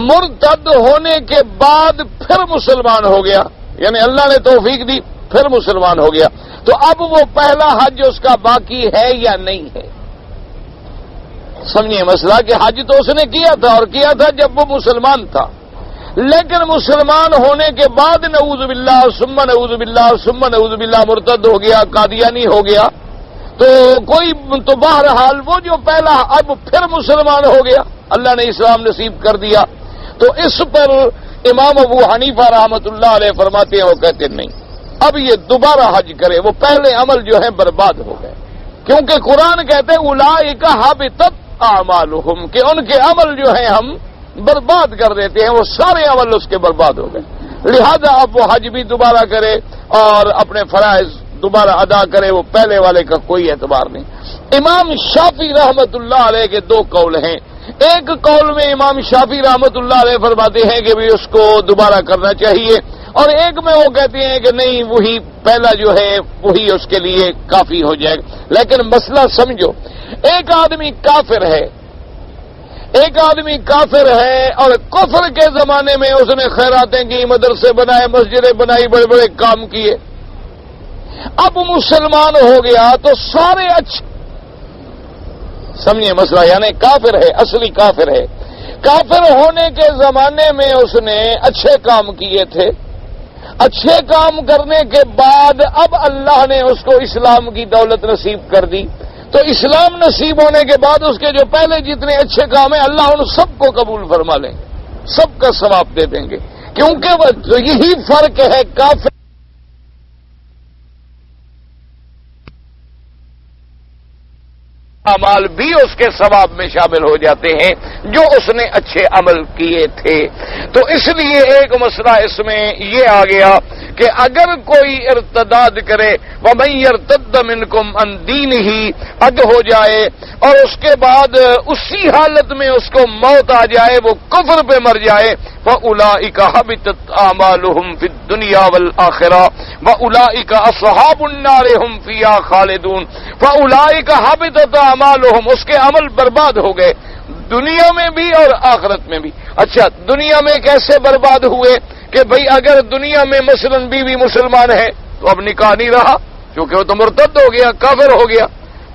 مرتد ہونے کے بعد پھر مسلمان ہو گیا، یعنی اللہ نے توفیق دی پھر مسلمان ہو گیا. تو اب وہ پہلا حج اس کا باقی ہے یا نہیں ہے؟ سمجھیے مسئلہ کہ حج تو اس نے کیا تھا اور کیا تھا جب وہ مسلمان تھا، لیکن مسلمان ہونے کے بعد نعوذ باللہ ثم نعوذ باللہ ثم نعوذ باللہ مرتد ہو گیا، قادیانی ہو گیا. تو کوئی تو بہرحال وہ جو پہلا اب پھر مسلمان ہو گیا، اللہ نے اسلام نصیب کر دیا، تو اس پر امام ابو حنیفہ رحمۃ اللہ علیہ فرماتے ہیں، وہ کہتے نہیں، اب یہ دوبارہ حج کرے، وہ پہلے عمل جو ہے برباد ہو گئے، کیونکہ قرآن کہتے ہیں اولئک حبطت اعمالہم، کہ ان کے عمل جو ہیں ہم برباد کر دیتے ہیں، وہ سارے عمل اس کے برباد ہو گئے، لہذا اب وہ حج بھی دوبارہ کرے اور اپنے فرائض دوبارہ ادا کرے، وہ پہلے والے کا کوئی اعتبار نہیں۔ امام شافعی رحمت اللہ علیہ کے دو قول ہیں، ایک قول میں امام شافعی رحمت اللہ علیہ فرماتے ہیں کہ بھی اس کو دوبارہ کرنا چاہیے، اور ایک میں وہ کہتے ہیں کہ نہیں، وہی پہلا جو ہے وہی اس کے لیے کافی ہو جائے گا۔ لیکن مسئلہ سمجھو، ایک آدمی کافر ہے، ایک آدمی کافر ہے اور کفر کے زمانے میں اس نے خیراتیں کی، مدرسے بنائے، مسجدیں بنائی، بڑے بڑے کام کیے، اب مسلمان ہو گیا تو سارے اچھے، سمجھے مسئلہ، یعنی کافر ہے، اصلی کافر ہے، کافر ہونے کے زمانے میں اس نے اچھے کام کیے تھے، اچھے کام کرنے کے بعد اب اللہ نے اس کو اسلام کی دولت نصیب کر دی، تو اسلام نصیب ہونے کے بعد اس کے جو پہلے جتنے اچھے کام ہیں اللہ ان سب کو قبول فرما لیں، سب کا ثواب دے دیں گے، کیونکہ یہی فرق ہے، کافر اعمال بھی اس کے ثواب میں شامل ہو جاتے ہیں جو اس نے اچھے عمل کیے تھے۔ تو اس لیے ایک مسئلہ اس میں یہ آ گیا کہ اگر کوئی ارتداد کرے، وَمَن يَرْتَدَّ مِنْكُمْ عَنْ دِينِهِ، اد ہو جائے اور اس کے بعد اسی حالت میں اس کو موت آ جائے، وہ کفر پہ مر جائے، فَأُولَئِكَ حَبِطَتْ أَعْمَالُهُمْ فِي الدُّنْيَا وَالْآخِرَةِ وَأُولَئِكَ أَصْحَابُ النَّارِ هُمْ فِيهَا خَالِدُونَ۔ فَأُولَئِكَ حَبِطَتْ أَعْمَالُهُمْ، اس کے عمل برباد ہو گئے دنیا میں بھی اور آخرت میں بھی۔ اچھا، دنیا میں کیسے برباد ہوئے کہ بھئی اگر دنیا میں مثلا بیوی مسلمان ہے تو اب نکاح نہیں رہا، کیونکہ وہ تو مرتد ہو گیا، کافر ہو گیا،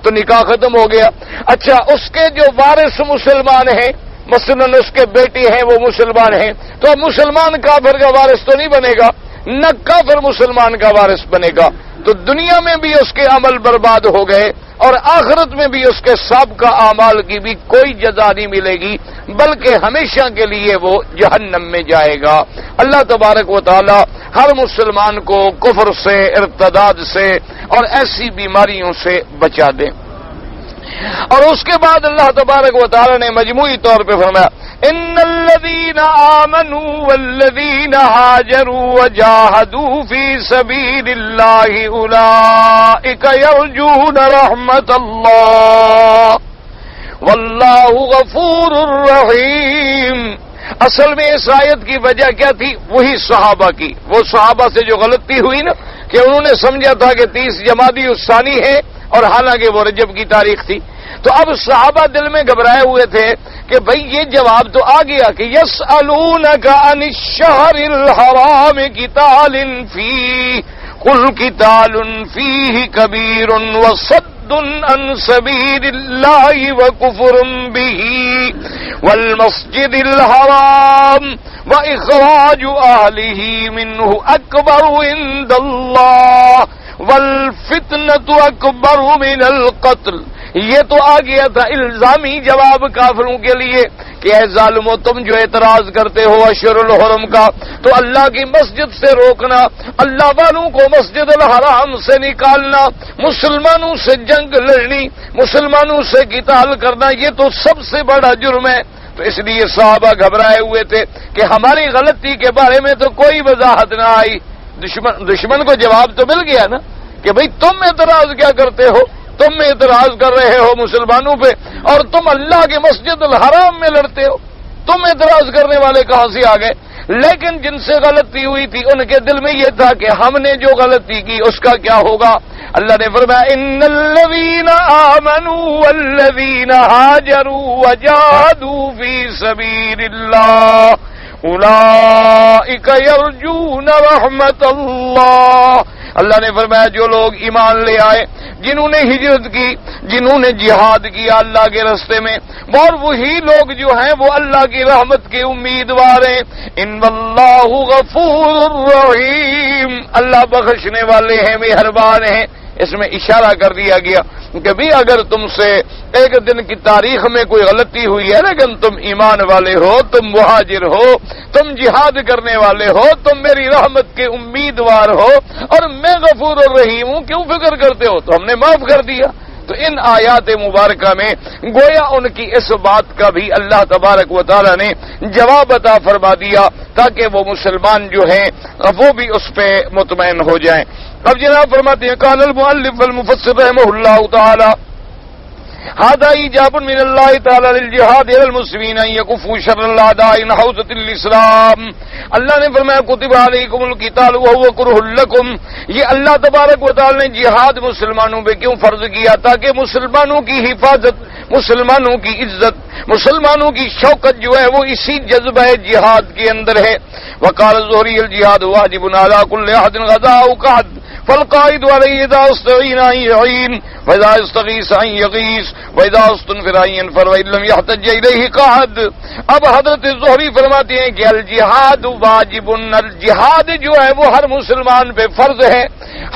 تو نکاح ختم ہو گیا۔ اچھا، اس کے جو وارث مسلمان ہیں، مثلا اس کے بیٹی ہیں وہ مسلمان ہیں، تو اب مسلمان کافر کا وارث تو نہیں بنے گا، نہ کافر مسلمان کا وارث بنے گا، تو دنیا میں بھی اس کے عمل برباد ہو گئے اور آخرت میں بھی اس کے سابقہ اعمال کی بھی کوئی جزا نہیں ملے گی، بلکہ ہمیشہ کے لیے وہ جہنم میں جائے گا۔ اللہ تبارک و تعالی ہر مسلمان کو کفر سے، ارتداد سے اور ایسی بیماریوں سے بچا دے۔ اور اس کے بعد اللہ تبارک و تعالی نے مجموعی طور پہ فرمایا، ان الذین آمنوا والذین ہاجروا وجاہدوا فی سبیل اللہ اولئک یرجون رحمت اللہ واللہ غفور رحیم۔ اصل میں اس آیت کی وجہ کیا تھی؟ وہی صحابہ کی، وہ صحابہ سے جو غلطی ہوئی نا کہ انہوں نے سمجھا تھا کہ 30 جمادی الثانی ہے اور حالانکہ وہ رجب کی تاریخ تھی، تو اب صحابہ دل میں گھبرائے ہوئے تھے کہ بھئی یہ جواب تو آ گیا کہ یسألونک عن الشہر الحرام قتال فیہ قل قتال فیہ کبیر وصد عن سبیل اللہ وکفر بہ والمسجد الحرام واخراج اہلہ منہ اکبر عند اللہ والفتنة اکبر من القتل۔ یہ تو آ گیا تھا الزامی جواب کافروں کے لیے کہ اے ظالمو، تم جو اعتراض کرتے ہو اشہر الحرم کا، تو اللہ کی مسجد سے روکنا، اللہ والوں کو مسجد الحرام سے نکالنا، مسلمانوں سے جنگ لڑنی، مسلمانوں سے قتال کرنا، یہ تو سب سے بڑا جرم ہے۔ تو اس لیے صحابہ گھبرائے ہوئے تھے کہ ہماری غلطی کے بارے میں تو کوئی وضاحت نہ آئی۔ دشمن کو جواب تو مل گیا نا کہ بھئی تم اعتراض کیا کرتے ہو، تم اعتراض کر رہے ہو مسلمانوں پہ اور تم اللہ کے مسجد الحرام میں لڑتے ہو، تم اعتراض کرنے والے کہاں سے آ گئے؟ لیکن جن سے غلطی ہوئی تھی ان کے دل میں یہ تھا کہ ہم نے جو غلطی کی اس کا کیا ہوگا۔ اللہ نے فرمایا ان الذین آمنوا والذین ہاجروا وجاہدوا فی سبیل اللہ اولئک یرجون رحمت اللہ۔ اللہ نے فرمایا جو لوگ ایمان لے آئے، جنہوں نے ہجرت کی، جنہوں نے جہاد کیا اللہ کے راستے میں، اور وہی لوگ جو ہیں وہ اللہ کی رحمت کے امیدوار ہیں۔ ان اللہ غفور رحیم، اللہ بخشنے والے ہیں، مہربان ہیں۔ اس میں اشارہ کر دیا گیا کہ بھی اگر تم سے ایک دن کی تاریخ میں کوئی غلطی ہوئی ہے لیکن تم ایمان والے ہو، تم مہاجر ہو، تم جہاد کرنے والے ہو، تم میری رحمت کے امیدوار ہو اور میں غفور الرحیم ہوں، کیوں فکر کرتے ہو؟ تو ہم نے معاف کر دیا۔ تو ان آیات مبارکہ میں گویا ان کی اس بات کا بھی اللہ تبارک و تعالی نے جواب عطا فرما دیا تاکہ وہ مسلمان جو ہیں وہ بھی اس پہ مطمئن ہو جائیں۔ اب جناب فرماتے ہیں قال المؤلف والمفسر رحمہ اللہ تعالی هذا ایجاب من اللہ تعالی للجہاد علی المسلمین ان یکفوا شر الاعداء ان حوزة الاسلام۔ اللہ نے فرمایا کتب علیکم القتال وهو کرہ لکم، یہ اللہ تبارک و تعالی نے جہاد مسلمانوں پہ کیوں فرض کیا؟ تاکہ مسلمانوں کی حفاظت، مسلمانوں کی عزت، مسلمانوں کی شوکت جو ہے وہ اسی جذبہ جہاد کے اندر ہے۔ وقال الزہری الجہاد واجب علی کل احد غزاہ قعد فالقائد علیہ اذا استعین ان یعین واذا استغیث ان یغیث واذا استنفر ان ينفر وان لم يحتج الیہ قعد۔ اب حضرت زہری فرماتے ہیں کہ الجہاد واجب، الجہاد جو ہے وہ ہر مسلمان پہ فرض ہے،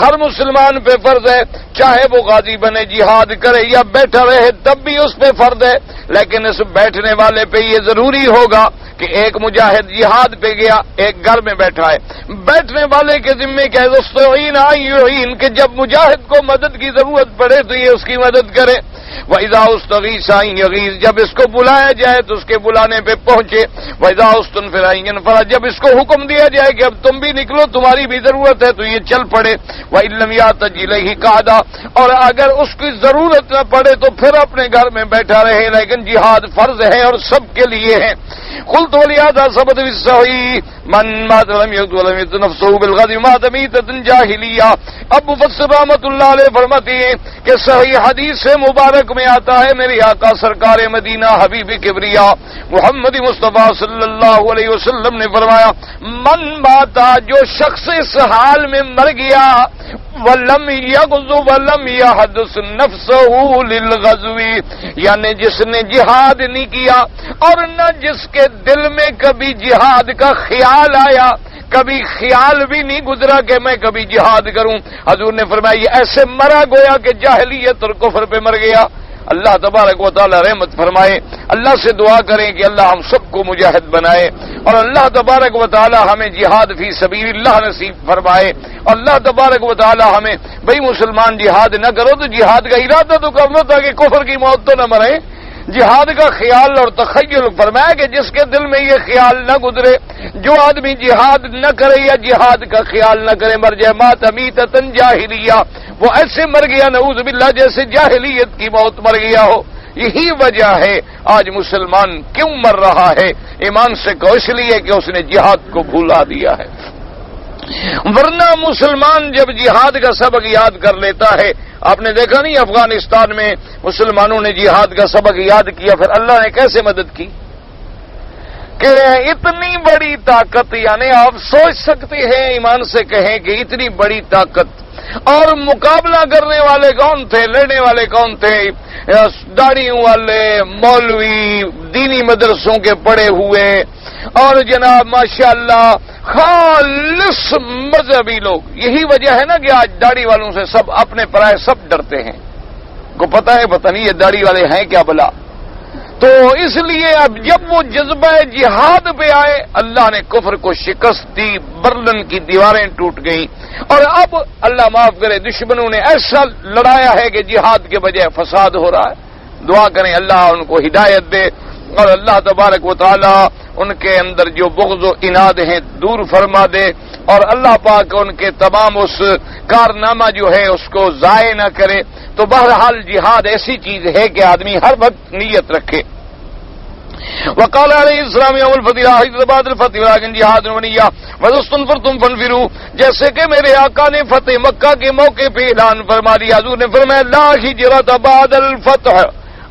ہر مسلمان پہ فرض ہے، چاہے وہ غازی بنے جہاد کرے یا بیٹھا رہے تب بھی اس پہ فرض ہے۔ لیکن اس بیٹھنے والے پہ یہ ضروری ہوگا کہ ایک مجاہد جہاد پہ گیا، ایک گھر میں بیٹھا ہے، بیٹھنے والے کے ذمے کیا ہے کہ جب مجاہد کو مدد کی ضرورت پڑے تو یہ اس کی مدد کرے۔ وَإِذَا أُسْتُغِيثَ أَن يَغِيثَ، جب اس کو بلایا جائے تو اس کے بلانے پہ پہنچے۔ وَإِذَا أُسْتُنفِرَ أَن يَنفَرَ، جب اس کو حکم دیا جائے کہ اب تم بھی نکلو، تمہاری بھی ضرورت ہے تو یہ چل پڑے۔ وَإِن لَّمْ يَحْتَجْ إِلَيْهِ قَعَدَ، اور اگر اس کی ضرورت نہ پڑے تو پھر اپنے گھر میں بیٹھا رہے، لیکن جہاد فرض ہے اور سب کے لیے ہے۔ قلت ولهذا ثبت في الصحيح من مات لم يقتل ولم يقتل نفسه بالغزو مات میتۃ جاہلیہ۔ اب مفسر رحمۃ اللہ علیہ فرماتے ہیں کہ صحیح حدیث سے مبارک میں آتا ہے، میرے آقا سرکار مدینہ حبیب کبریا محمد مصطفیٰ صلی اللہ علیہ وسلم نے فرمایا من ماتا، جو شخص اس حال میں مر گیا، ولم یغزو ولم یحدث نفسه للغزو، یعنی جس نے جہاد نہیں کیا اور نہ جس کے دل میں کبھی جہاد کا خیال آیا، کبھی خیال بھی نہیں گزرا کہ میں کبھی جہاد کروں، حضور نے فرمایا یہ ایسے مرا گویا کہ جاہلیت اور کفر پہ مر گیا۔ اللہ تبارک و تعالی رحمت فرمائے۔ اللہ سے دعا کریں کہ اللہ ہم سب کو مجاہد بنائے اور اللہ تبارک و تعالی ہمیں جہاد فی سبیل اللہ نصیب فرمائے۔ اور اللہ تبارک و تعالی ہمیں بھئی مسلمان جہاد نہ کرو تو جہاد کا ارادہ تو کرنا تھا کہ کفر کی موت تو نہ مرے، جہاد کا خیال اور تخیل فرمایا کہ جس کے دل میں یہ خیال نہ گزرے، جو آدمی جہاد نہ کرے یا جہاد کا خیال نہ کرے مر جائے مات میتۃ جاہلیہ، وہ ایسے مر گیا نعوذ باللہ جیسے جاہلیت کی موت مر گیا ہو۔ یہی وجہ ہے آج مسلمان کیوں مر رہا ہے ایمان سے کو، اس لیے کہ اس نے جہاد کو بھولا دیا ہے۔ ورنہ مسلمان جب جہاد کا سبق یاد کر لیتا ہے، آپ نے دیکھا نہیں افغانستان میں مسلمانوں نے جہاد کا سبق یاد کیا، پھر اللہ نے کیسے مدد کی کہ اتنی بڑی طاقت، یعنی آپ سوچ سکتے ہیں ایمان سے کہیں کہ اتنی بڑی طاقت، اور مقابلہ کرنے والے کون تھے، لڑنے والے کون تھے؟ داڑھیوں والے، مولوی، دینی مدرسوں کے پڑھے ہوئے اور جناب ماشاءاللہ خالص مذہبی لوگ۔ یہی وجہ ہے نا کہ آج داڑھی والوں سے سب اپنے پرائے سب ڈرتے ہیں، کو پتہ ہے پتہ نہیں یہ داڑھی والے ہیں کیا بلا۔ تو اس لیے اب جب وہ جذبہ جہاد پہ آئے، اللہ نے کفر کو شکست دی، برلن کی دیواریں ٹوٹ گئیں، اور اب اللہ معاف کرے دشمنوں نے ایسا لڑایا ہے کہ جہاد کے بجائے فساد ہو رہا ہے۔ دعا کریں اللہ ان کو ہدایت دے اور اللہ تبارک و تعالی ان کے اندر جو بغض و عناد ہیں دور فرما دے، اور اللہ پاک ان کے تمام اس کارنامہ جو ہے اس کو ضائع نہ کرے۔ تو بہرحال جہاد ایسی چیز ہے کہ آدمی ہر وقت نیت رکھے۔ وقال علیہ السلام یوم الفتح حیدرآباد الفتح ولکن جہاد ونیہ وَإِذَا فَانْفِرُوا، جیسے کہ میرے آقا نے فتح مکہ کے موقع پہ اعلان فرما دیا، حضور نے فرمایا لا ہجرت بعد الفتح،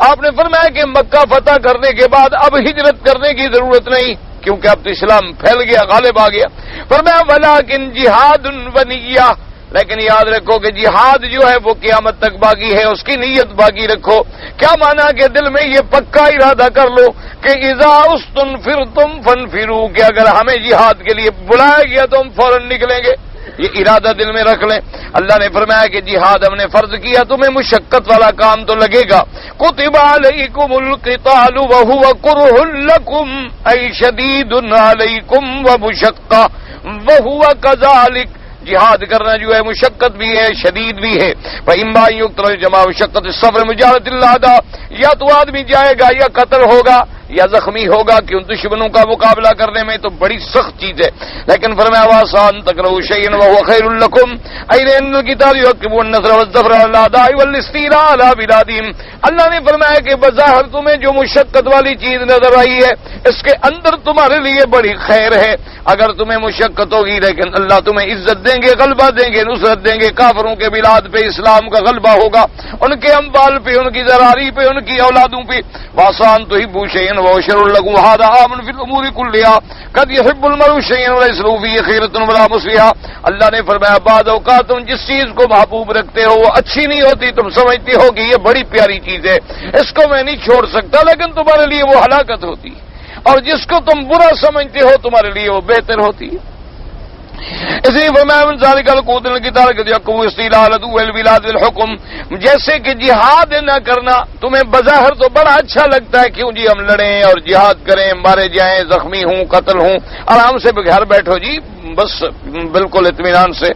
آپ نے فرمایا کہ مکہ فتح کرنے کے بعد اب ہجرت کرنے کی ضرورت نہیں، کیونکہ اب تو اسلام پھیل گیا، غالب آ گیا۔ فرمایا ولکن جہاد ونیہ، لیکن یاد رکھو کہ جہاد جو ہے وہ قیامت تک باقی ہے، اس کی نیت باقی رکھو۔ کیا مانا کہ دل میں یہ پکا ارادہ کر لو کہ اذا استنفرتم فانفروا، کہ اگر ہمیں جہاد کے لیے بلایا گیا تو ہم فوراً نکلیں گے، یہ ارادہ دل میں رکھ لیں. اللہ نے فرمایا کہ جہاد ہم نے فرض کیا, تمہیں مشقت والا کام تو لگے گا. کتب علیکم القتال وہو کرہ لکم ای شدید علیکم ومشقہ وہو کذالک. جہاد کرنا جو ہے مشقت بھی ہے, شدید بھی ہے. فإما یقتل جماع مشقت الصبر مجاہدۃ اللہ, یا تو آدمی جائے گا یا قتل ہوگا یا زخمی ہوگا کہ ان دشمنوں کا مقابلہ کرنے میں تو بڑی سخت چیز ہے. لیکن فرمایا وآسان تکرہوا شیئا وہو خیر لکم این القتال یعقب النصر والظفر علی الاعداء والاستیلاء علی بلادہم. اللہ نے فرمایا کہ بظاہر تمہیں جو مشقت والی چیز نظر آئی ہے اس کے اندر تمہارے لیے بڑی خیر ہے. اگر تمہیں مشقت ہوگی لیکن اللہ تمہیں عزت دیں گے, غلبہ دیں گے, نصرت دیں گے. کافروں کے بلاد پہ اسلام کا غلبہ ہوگا, ان کے اموال پہ, ان کی ذراری پہ, ان کی اولادوں پہ. وآسان تحبوا شیئا وہو شر لکم ھذا عام فی الامور کلھا قد یحب المرء شیئا ولیس له فیہ خیرۃ ولا مصلحہ. اللہ نے فرمایا بعض اوقات تم جس چیز کو محبوب رکھتے ہو وہ اچھی نہیں ہوتی, تم سمجھتے ہو کہ یہ بڑی پیاری چیز ہے, اس کو میں نہیں چھوڑ سکتا, لیکن تمہارے لیے وہ ہلاکت ہوتی. اور جس کو تم برا سمجھتے ہو تمہارے لیے وہ بہتر ہوتی ہے. اس لیے فرمایا من ذالک القتال القتال قد یعقب استیلاء علی عدو البلاد بالحکم. جیسے کہ جہاد نہ کرنا تمہیں بظاہر تو بڑا اچھا لگتا ہے, کیوں جی ہم لڑیں اور جہاد کریں, مارے جائیں, زخمی ہوں, قتل ہوں, آرام سے گھر بیٹھو جی بس بالکل اطمینان سے.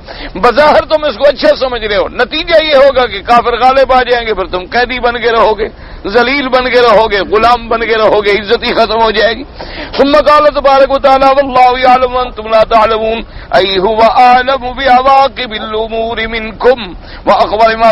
بظاہر تم اس کو اچھا سمجھ رہے ہو, نتیجہ یہ ہوگا کہ کافر غالب آ جائیں گے, پھر تم قیدی بن کے رہو گے, ذلیل بن کے رہو گے, غلام بن کے رہو گے, عزت ہی ختم ہو جائے گی. ثم قال تبارک وتعالى والله يعلم وانتم لا تعلمون اي هو اعلم بعواقب الامور منكم واخبر بما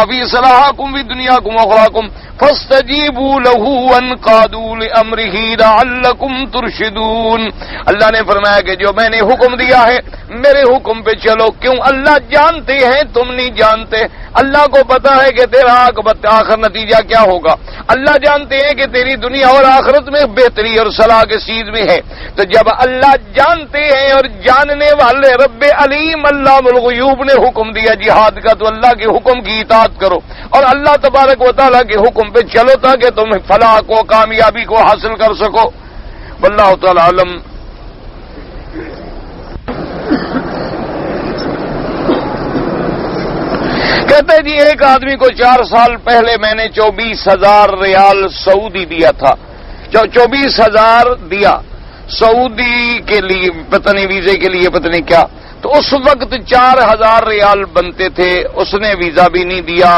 في صلاحكم في دنياكم واخراكم فاستجيبوا له وانقادوا لامره لعلكم ترشدون. اللہ نے فرمایا کہ جو میں نے حکم دیا ہے میرے حکم پہ چلو. کیوں؟ اللہ جانتے ہیں تم نہیں جانتے. اللہ کو پتا ہے کہ تیرا آخر نتیجہ کیا ہوگا. اللہ جانتے ہیں کہ تیری دنیا اور آخرت میں بہتری اور صلاح کس چیز میں ہے. تو جب اللہ جانتے ہیں اور جاننے والے رب علیم علام الغیوب نے حکم دیا جہاد کا, تو اللہ کے حکم کی اطاعت کرو اور اللہ تبارک و تعالیٰ کے حکم پہ چلو تاکہ تم فلاح کو, کامیابی کو حاصل کر سکو. واللہ تعالی علم. کہتے جی ایک آدمی کو 4 سال پہلے میں نے 24,000 ریال سعودی دیا تھا, 24,000 دیا سعودی کے لیے, پتہ نہیں ویزے کے لیے, پتہ نہیں کیا. تو اس وقت 4,000 ریال بنتے تھے, اس نے ویزا بھی نہیں دیا.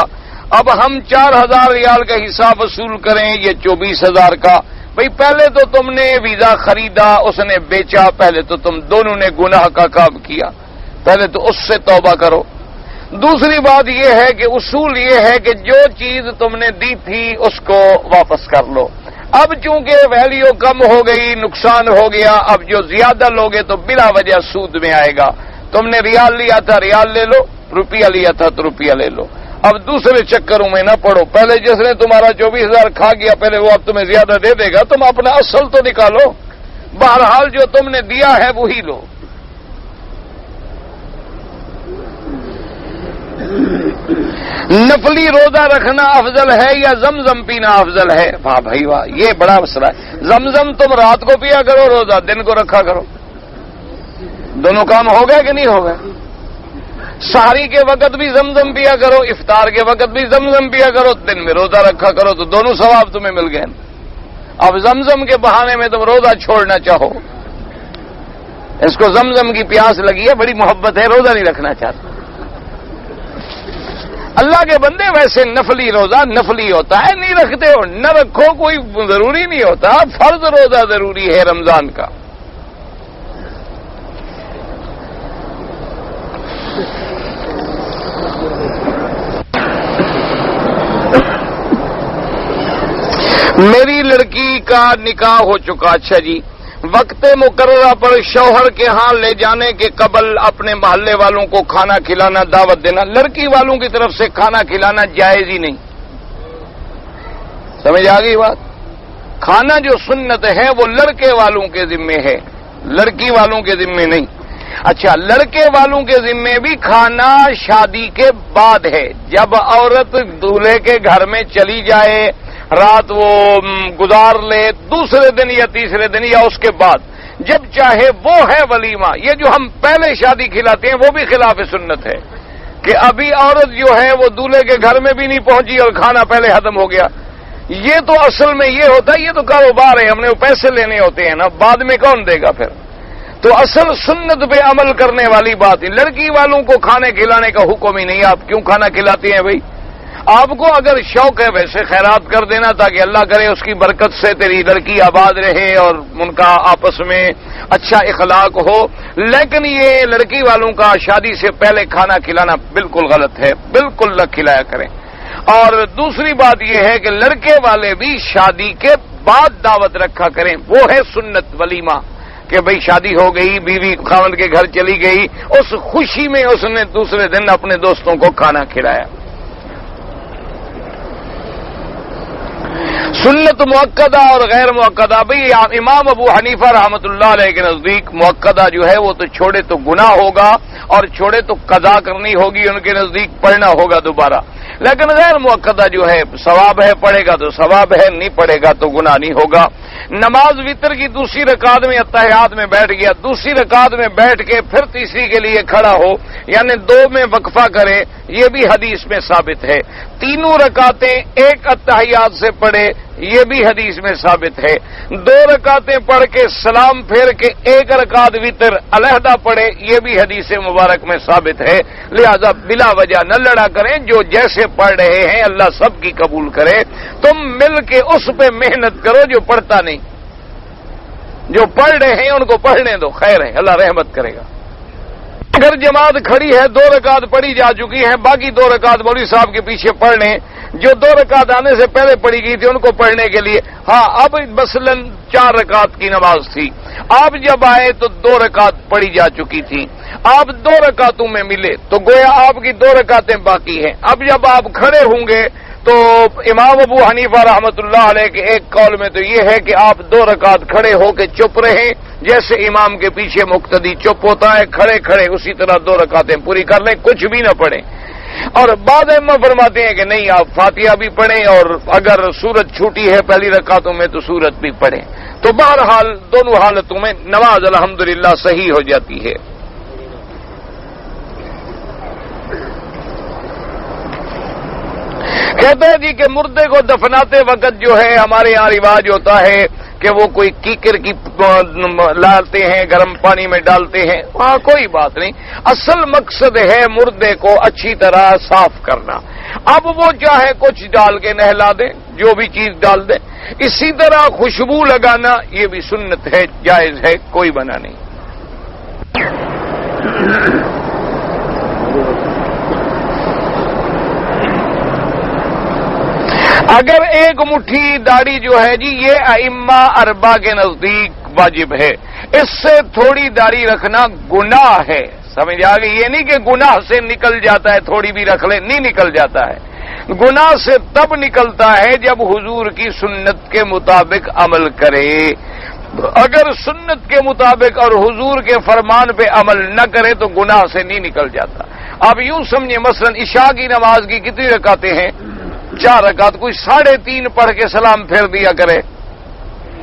اب ہم 4,000 ریال کا حساب وصول کریں یہ 24,000 کا. بھئی پہلے تو تم نے ویزا خریدا, اس نے بیچا, پہلے تو تم دونوں نے گناہ کا کام کیا, پہلے تو اس سے توبہ کرو. دوسری بات یہ ہے کہ اصول یہ ہے کہ جو چیز تم نے دی تھی اس کو واپس کر لو. اب چونکہ ویلیو کم ہو گئی, نقصان ہو گیا, اب جو زیادہ لوگے تو بلا وجہ سود میں آئے گا. تم نے ریال لیا تھا ریال لے لو, روپیہ لیا تھا تو روپیہ لے لو. اب دوسرے چکروں میں نہ پڑو. پہلے جس نے تمہارا 24,000 کھا گیا پہلے وہ اب تمہیں زیادہ دے دے گا, تم اپنا اصل تو نکالو. بہرحال جو تم نے دیا ہے وہی لو. نفلی روزہ رکھنا افضل ہے یا زمزم پینا افضل ہے؟ واہ بھائی واہ, یہ بڑا مسئلہ ہے. زمزم تم رات کو پیا کرو, روزہ دن کو رکھا کرو. دونوں کام ہو گئے کہ نہیں ہو گئے؟ سحری کے وقت بھی زمزم پیا کرو, افطار کے وقت بھی زمزم پیا کرو, دن میں روزہ رکھا کرو, تو دونوں ثواب تمہیں مل گئے. اب زمزم کے بہانے میں تم روزہ چھوڑنا چاہو, اس کو زمزم کی پیاس لگی ہے, بڑی محبت ہے, روزہ نہیں رکھنا چاہتا. اللہ کے بندے ویسے نفلی روزہ نفلی ہوتا ہے, نہیں رکھتے ہو نہ رکھو, کوئی ضروری نہیں ہوتا. فرض روزہ ضروری ہے رمضان کا. میری لڑکی کا نکاح ہو چکا. اچھا جی, وقت مقررہ پر شوہر کے ہاں لے جانے کے قبل اپنے محلے والوں کو کھانا کھلانا, دعوت دینا. لڑکی والوں کی طرف سے کھانا کھلانا جائز ہی نہیں. سمجھ آ گئی بات؟ کھانا جو سنت ہے وہ لڑکے والوں کے ذمے ہے, لڑکی والوں کے ذمے نہیں. اچھا, لڑکے والوں کے ذمے بھی کھانا شادی کے بعد ہے. جب عورت دولہے کے گھر میں چلی جائے, رات وہ گزار لے, دوسرے دن یا تیسرے دن یا اس کے بعد جب چاہے وہ ہے ولیمہ. یہ جو ہم پہلے شادی کھلاتے ہیں وہ بھی خلاف سنت ہے کہ ابھی عورت جو ہے وہ دولہے کے گھر میں بھی نہیں پہنچی اور کھانا پہلے ختم ہو گیا. یہ تو اصل میں یہ ہوتا ہے، یہ تو کاروبار ہے، ہم نے وہ پیسے لینے ہوتے ہیں نا، بعد میں کون دے گا پھر. تو اصل سنت پہ عمل کرنے والی بات ہے. لڑکی والوں کو کھانے کھلانے کا حکم ہی نہیں. آپ کیوں کھانا کھلاتے ہیں بھائی؟ آپ کو اگر شوق ہے ویسے خیرات کر دینا تاکہ اللہ کرے اس کی برکت سے تیری لڑکی آباد رہے اور ان کا آپس میں اچھا اخلاق ہو. لیکن یہ لڑکی والوں کا شادی سے پہلے کھانا کھلانا بالکل غلط ہے، بالکل نہ کھلایا کریں. اور دوسری بات یہ ہے کہ لڑکے والے بھی شادی کے بعد دعوت رکھا کریں. وہ ہے سنت ولیمہ کہ بھئی شادی ہو گئی، بیوی خاوند کے گھر چلی گئی، اس خوشی میں اس نے دوسرے دن اپنے دوستوں کو کھانا کھلایا. سنت مؤکدہ اور غیر مؤکدہ. بھئی امام ابو حنیفہ رحمۃ اللہ علیہ کے نزدیک مؤکدہ جو ہے وہ تو چھوڑے تو گناہ ہوگا اور چھوڑے تو قضا کرنی ہوگی، ان کے نزدیک پڑھنا ہوگا دوبارہ. لیکن غیر مؤکدہ جو ہے ثواب ہے، پڑھے گا تو ثواب ہے، نہیں پڑھے گا تو گناہ نہیں ہوگا. نماز وتر کی دوسری رکعت میں اتحیات میں بیٹھ گیا، دوسری رکعت میں بیٹھ کے پھر تیسری کے لیے کھڑا ہو، یعنی دو میں وقفہ کرے، یہ بھی حدیث میں ثابت ہے. تینوں رکعتیں ایک اتحیات سے پڑھے، یہ بھی حدیث میں ثابت ہے. دو رکعتیں پڑھ کے سلام پھیر کے ایک رکعت وتر علیحدہ پڑھے، یہ بھی حدیث مبارک میں ثابت ہے. لہذا بلا وجہ نہ لڑا کریں. جو جیسے پڑھ رہے ہیں اللہ سب کی قبول کرے. تم مل کے اس پہ محنت کرو جو پڑھتا نہیں. جو پڑھ رہے ہیں ان کو پڑھنے دو، خیر ہے، اللہ رحمت کرے گا. اگر جماعت کھڑی ہے، دو رکعت پڑھی جا چکی ہیں، باقی دو رکعت مولوی صاحب کے پیچھے پڑھ لیں. جو دو رکعت آنے سے پہلے پڑھی گئی تھی ان کو پڑھنے کے لیے. ہاں اب مثلاً 4 رکعت کی نماز تھی، آپ جب آئے تو 2 رکعت پڑھی جا چکی تھی، آپ 2 رکعتوں میں ملے تو گویا آپ کی 2 رکعتیں باقی ہیں. اب جب آپ کھڑے ہوں گے تو امام ابو حنیفہ رحمۃ اللہ علیہ کے ایک قول میں تو یہ ہے کہ آپ 2 رکعت کھڑے ہو کے چپ رہیں، جیسے امام کے پیچھے مقتدی چپ ہوتا ہے کھڑے کھڑے اسی طرح 2 رکعتیں پوری کر لیں، کچھ بھی نہ پڑھیں. اور بعض ائمہ فرماتے ہیں کہ نہیں، آپ فاتحہ بھی پڑھیں اور اگر سورت چھوٹی ہے پہلی رکعتوں میں تو سورت بھی پڑھیں. تو بہرحال دونوں حالتوں میں نماز الحمدللہ صحیح ہو جاتی ہے. کہتے ہیں جی کہ مردے کو دفناتے وقت جو ہے ہمارے یہاں رواج ہوتا ہے کہ وہ کوئی کیکر کی لاتے ہیں، گرم پانی میں ڈالتے ہیں. وہاں کوئی بات نہیں، اصل مقصد ہے مردے کو اچھی طرح صاف کرنا. اب وہ چاہے کچھ ڈال کے نہلا دیں، جو بھی چیز ڈال دیں. اسی طرح خوشبو لگانا یہ بھی سنت ہے، جائز ہے، کوئی منع نہیں. اگر ایک مٹھی داڑھی جو ہے جی یہ ائمہ اربع کے نزدیک واجب ہے. اس سے تھوڑی داڑھی رکھنا گناہ ہے. سمجھ آ گئی؟ یہ نہیں کہ گناہ سے نکل جاتا ہے تھوڑی بھی رکھ لے، نہیں نکل جاتا ہے. گناہ سے تب نکلتا ہے جب حضور کی سنت کے مطابق عمل کرے. اگر سنت کے مطابق اور حضور کے فرمان پہ عمل نہ کرے تو گناہ سے نہیں نکل جاتا. اب یوں سمجھیں مثلا عشاء کی نماز کی کتنی رکعتیں ہیں؟ 4 رکعت. کوئی 3.5 پڑھ کے سلام پھیر دیا کرے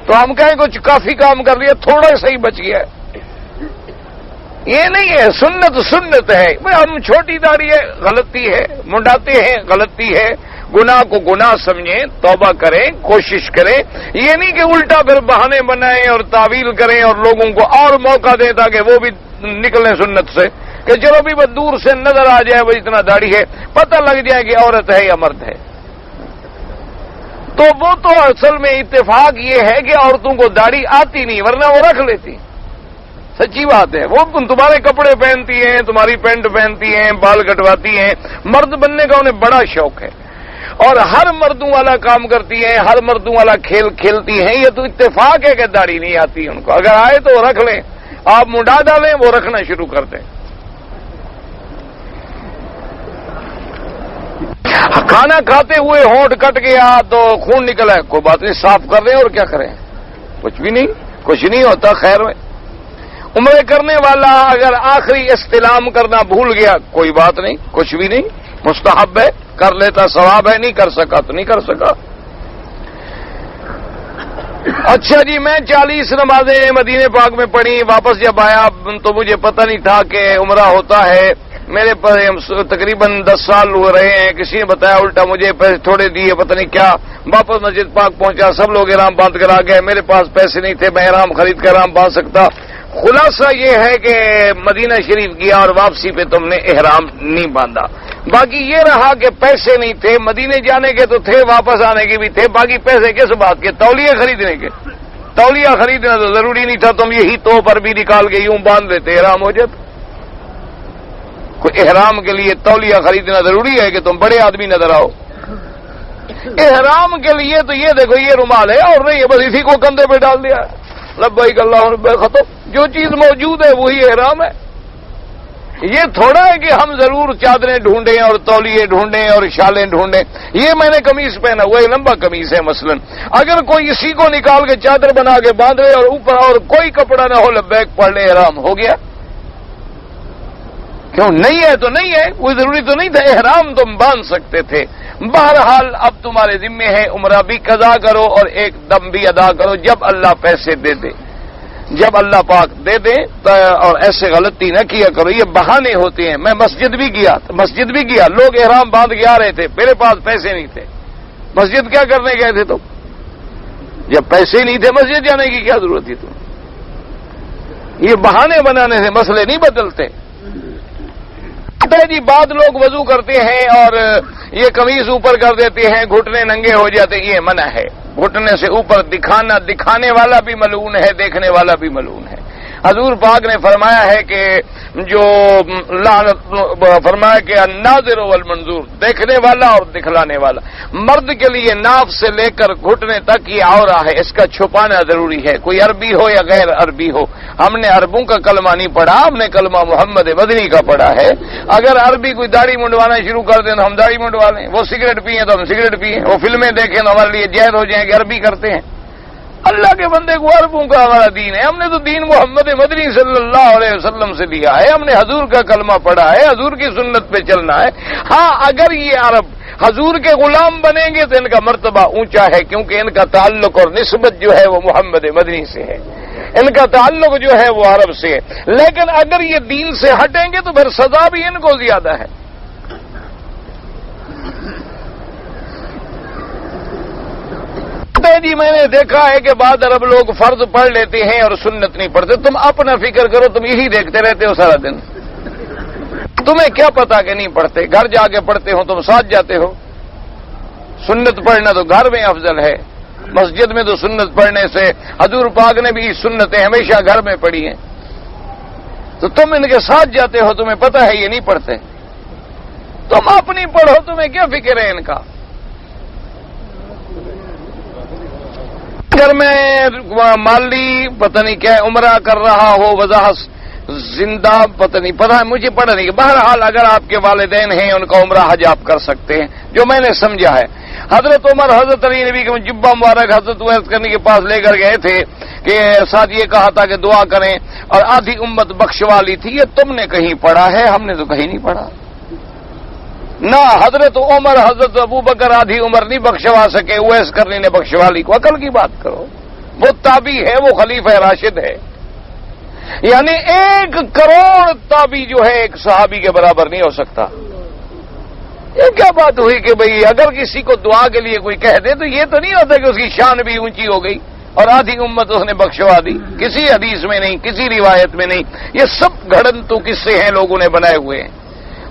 تو ہم کہیں کچھ کافی کام کر لیا، تھوڑا سا ہی بچ گیا. یہ نہیں ہے، سنت ہے. ہم چھوٹی داڑھی ہے غلطی ہے، منڈاتے ہیں غلطی ہے. گناہ کو گناہ سمجھیں، توبہ کریں، کوشش کریں. یہ نہیں کہ الٹا پھر بہانے بنائیں اور تعویل کریں اور لوگوں کو اور موقع دیں تاکہ وہ بھی نکلیں سنت سے کہ چلو بھی بس دور سے نظر آ جائے وہ اتنا داڑھی ہے، پتہ لگ جائے کہ عورت ہے یا مرد ہے. تو وہ تو اصل میں اتفاق یہ ہے کہ عورتوں کو داڑھی آتی نہیں، ورنہ وہ رکھ لیتی. سچی بات ہے. وہ تمہارے کپڑے پہنتی ہیں، تمہاری پینٹ پہنتی ہیں، بال کٹواتی ہیں. مرد بننے کا انہیں بڑا شوق ہے اور ہر مردوں والا کام کرتی ہیں، ہر مردوں والا کھیل کھیلتی ہیں. یہ تو اتفاق ہے کہ داڑھی نہیں آتی ان کو. اگر آئے تو وہ رکھ لیں، آپ منڈا ڈالیں وہ رکھنا شروع کر دیں. کھانا کھاتے ہوئے ہونٹ کٹ گیا تو خون نکلا ہے، کوئی بات نہیں، صاف کر رہے ہیں اور کیا کریں، کچھ بھی نہیں، کچھ نہیں ہوتا. خیر میں عمرے کرنے والا اگر آخری استلام کرنا بھول گیا کوئی بات نہیں، کچھ بھی نہیں، مستحب ہے، کر لیتا ثواب ہے. نہیں کر سکا تو نہیں کر سکا. اچھا جی، میں 40 نمازیں مدینے پاک میں پڑھی، واپس جب آیا تو مجھے پتہ نہیں تھا کہ عمرہ ہوتا ہے. میرے پر تقریباً 10 سال ہو رہے ہیں. کسی نے بتایا الٹا، مجھے پیسے تھوڑے دیے، پتہ نہیں کیا. واپس مسجد پاک پہنچا، سب لوگ احرام باندھ کر آ گئے. میرے پاس پیسے نہیں تھے، میں احرام خرید کر احرام باندھ سکتا. خلاصہ یہ ہے کہ مدینہ شریف گیا اور واپسی پہ تم نے احرام نہیں باندھا. باقی یہ رہا کہ پیسے نہیں تھے، مدینے جانے کے تو تھے، واپس آنے کے بھی تھے. باقی پیسے کس بات کے؟ تولیے خریدنے کے. تولیہ خریدنا تو ضروری نہیں تھا، تم یہی تو پر بھی نکال کے یوں باندھ لیتے، احرام ہو جاتا. کوئی احرام کے لیے تولیہ خریدنا ضروری ہے کہ تم بڑے آدمی نظر آؤ؟ احرام کے لیے تو یہ دیکھو، یہ رومال ہے اور نہیں ہے، بس اسی کو کندھے پہ ڈال دیا. لبیک اللہم لبیک، ختم. جو چیز موجود ہے وہی احرام ہے. یہ تھوڑا ہے کہ ہم ضرور چادریں ڈھونڈیں اور تولیے ڈھونڈیں اور شالیں ڈھونڈیں. یہ میں نے قمیص پہنا ہوا ہے، لمبا قمیص ہے مثلا، اگر کوئی اسی کو نکال کے چادر بنا کے باندھ لے اور اوپر اور کوئی کپڑا نہ ہو، لبیک پڑھ لے، احرام ہو گیا. کیوں نہیں ہے تو نہیں ہے، کوئی ضروری تو نہیں تھا. احرام تم باندھ سکتے تھے. بہرحال اب تمہارے ذمے ہے، عمرہ بھی قضا کرو اور ایک دم بھی ادا کرو جب اللہ پیسے دے دے، جب اللہ پاک دے دے. اور ایسے غلطی نہ کیا کرو، یہ بہانے ہوتے ہیں. میں مسجد بھی گیا، لوگ احرام باندھ کے آ رہے تھے، میرے پاس پیسے نہیں تھے. مسجد کیا کرنے گئے تھے تم؟ جب پیسے نہیں تھے مسجد جانے کی کیا ضرورت تھی تم؟ یہ بہانے بنانے سے مسئلے نہیں بدلتے. جی بعد لوگ وضو کرتے ہیں اور یہ قمیض اوپر کر دیتے ہیں، گھٹنے ننگے ہو جاتے، یہ منع ہے. گھٹنے سے اوپر دکھانے والا بھی ملعون ہے، دیکھنے والا بھی ملعون ہے. حضور پاک نے فرمایا ہے کہ جو فرمایا کہ الناظر والمنظور، دیکھنے والا اور دکھلانے والا. مرد کے لیے ناف سے لے کر گھٹنے تک یہ عورہ ہے، اس کا چھپانا ضروری ہے، کوئی عربی ہو یا غیر عربی ہو. ہم نے عربوں کا کلمہ نہیں پڑھا، ہم نے کلمہ محمد مدنی کا پڑھا ہے. اگر عربی کوئی داڑھی منڈوانا شروع کر دیں تو ہم داڑھی منڈوا لیں، وہ سگریٹ پئیں تو ہم سگریٹ پئیں، وہ فلمیں دیکھیں تو ہمارے لیے زہر ہو جائیں کہ عربی کرتے ہیں. اللہ کے بندے کو عربوں کا ہمارا دین ہے. ہم نے تو دین محمد مدنی صلی اللہ علیہ وسلم سے لیا ہے. ہم نے حضور کا کلمہ پڑھا ہے، حضور کی سنت پہ چلنا ہے. ہاں اگر یہ عرب حضور کے غلام بنیں گے تو ان کا مرتبہ اونچا ہے، کیونکہ ان کا تعلق اور نسبت جو ہے وہ محمد مدنی سے ہے، ان کا تعلق جو ہے وہ عرب سے ہے. لیکن اگر یہ دین سے ہٹیں گے تو پھر سزا بھی ان کو زیادہ ہے. جی میں نے دیکھا ہے کہ بعض عرب لوگ فرض پڑھ لیتے ہیں اور سنت نہیں پڑھتے. تم اپنا فکر کرو، تم یہی دیکھتے رہتے ہو سارا دن، تمہیں کیا پتا کہ نہیں پڑھتے. گھر جا کے پڑھتے ہو، تم ساتھ جاتے ہو. سنت پڑھنا تو گھر میں افضل ہے، مسجد میں تو سنت پڑھنے سے حضور پاک نے بھی سنتیں ہمیشہ گھر میں پڑھی ہیں. تو تم ان کے ساتھ جاتے ہو، تمہیں پتا ہے یہ نہیں پڑھتے. تم اپنی پڑھو، تمہیں کیا فکر ہے ان کا. اگر میں مالی پتہ نہیں کیا عمرہ کر رہا ہو، وضاحت زندہ پتہ نہیں، پتہ ہے مجھے پڑھا نہیں. بہرحال اگر آپ کے والدین ہیں ان کا عمرہ حج آپ کر سکتے ہیں، جو میں نے سمجھا ہے. حضرت عمر حضرت علی نبی کے جبہ مبارک حضرت ویس کرنے کے پاس لے کر گئے تھے کہ ساتھ یہ کہا تھا کہ دعا کریں اور آدھی امت بخشوا لی تھی. یہ تم نے کہیں پڑھا ہے؟ ہم نے تو کہیں نہیں پڑھا. نہ حضرت عمر حضرت ابو بکر آدھی عمر نہیں بخشوا سکے، اویس کرنی نے بخشوا لی. کو عقل کی بات کرو. وہ تابعی ہے، وہ خلیفہ راشد ہے. یعنی 1 کروڑ تابعی جو ہے ایک صحابی کے برابر نہیں ہو سکتا. یہ کیا بات ہوئی کہ بھئی اگر کسی کو دعا کے لیے کوئی کہہ دے تو یہ تو نہیں ہوتا کہ اس کی شان بھی اونچی ہو گئی اور آدھی امت اس نے بخشوا دی. کسی حدیث میں نہیں، کسی روایت میں نہیں. یہ سب گھڑنتو قصے ہیں لوگوں نے بنائے ہوئے ہیں.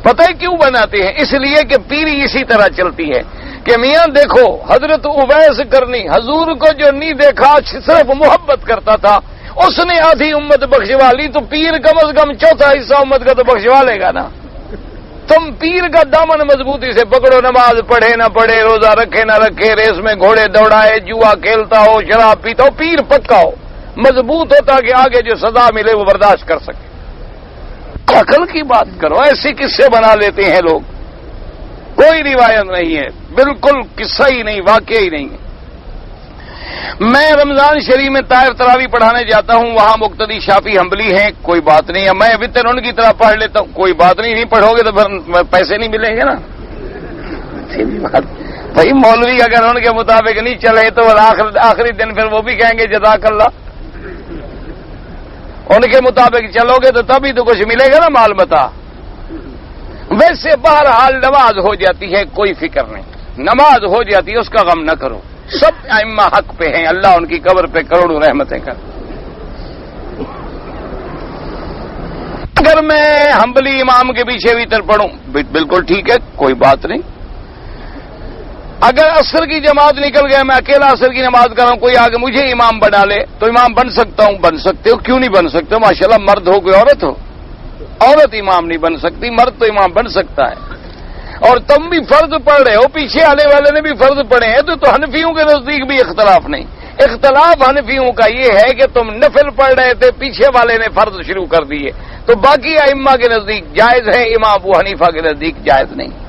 پتہ ہے کیوں بناتے ہیں؟ اس لیے کہ پیری اسی طرح چلتی ہے کہ میاں دیکھو حضرت اویس کرنی حضور کو جو نہیں دیکھا صرف محبت کرتا تھا، اس نے آدھی امت بخشوا لی، تو پیر کم از کم چوتھا حصہ امت کا تو بخشوا لے گا نا. تم پیر کا دامن مضبوطی سے پکڑو، نماز پڑھے نہ پڑھے، روزہ رکھے نہ رکھے، ریس میں گھوڑے دوڑائے، جوا کھیلتا ہو، شراب پیتا ہو، پیر پکا ہو، مضبوط ہو تاکہ آگے جو سزا ملے وہ برداشت کر سکے. عقل کی بات کرو. ایسے قصے بنا لیتے ہیں لوگ. کوئی روایت نہیں ہے، بالکل قصہ ہی نہیں، واقعہ ہی نہیں ہے. میں رمضان شریف میں طائف تراویح پڑھانے جاتا ہوں، وہاں مقتدی شافعی حنبلی ہیں، کوئی بات نہیں ہے. میں وطر ان کی طرح پڑھ لیتا ہوں، کوئی بات نہیں. نہیں پڑھو گے تو پھر پیسے نہیں ملیں گے نا. بھائی مولوی اگر ان کے مطابق نہیں چلے تو آخری دن پھر وہ بھی کہیں گے جزاک اللہ. ان کے مطابق چلو گے تو تبھی تو کچھ ملے گا نا مال متا. ویسے بہرحال نماز ہو جاتی ہے، کوئی فکر نہیں، نماز ہو جاتی ہے، اس کا غم نہ کرو. سب ائمہ حق پہ ہیں، اللہ ان کی قبر پہ کروڑوں رحمتیں کر. اگر میں ہمبلی امام کے پیچھے ویتر پڑھوں بالکل ٹھیک ہے، کوئی بات نہیں. اگر عصر کی جماعت نکل گیا، میں اکیلا عصر کی نماز کر رہا ہوں، کوئی آگے مجھے امام بنا لے تو امام بن سکتا ہوں. بن سکتے ہو، کیوں نہیں بن سکتے؟ ماشاءاللہ مرد ہو کوئی عورت ہو، عورت امام نہیں بن سکتی، مرد تو امام بن سکتا ہے. اور تم بھی فرض پڑھ رہے ہو، پیچھے آنے والے نے بھی فرض پڑھے ہیں، تو حنفیوں کے نزدیک بھی اختلاف نہیں. اختلاف حنفیوں کا یہ ہے کہ تم نفل پڑھ رہے تھے، پیچھے والے نے فرض شروع کر دیے، تو باقی ائمہ کے نزدیک جائز ہے، امام ابو حنیفہ کے نزدیک جائز نہیں.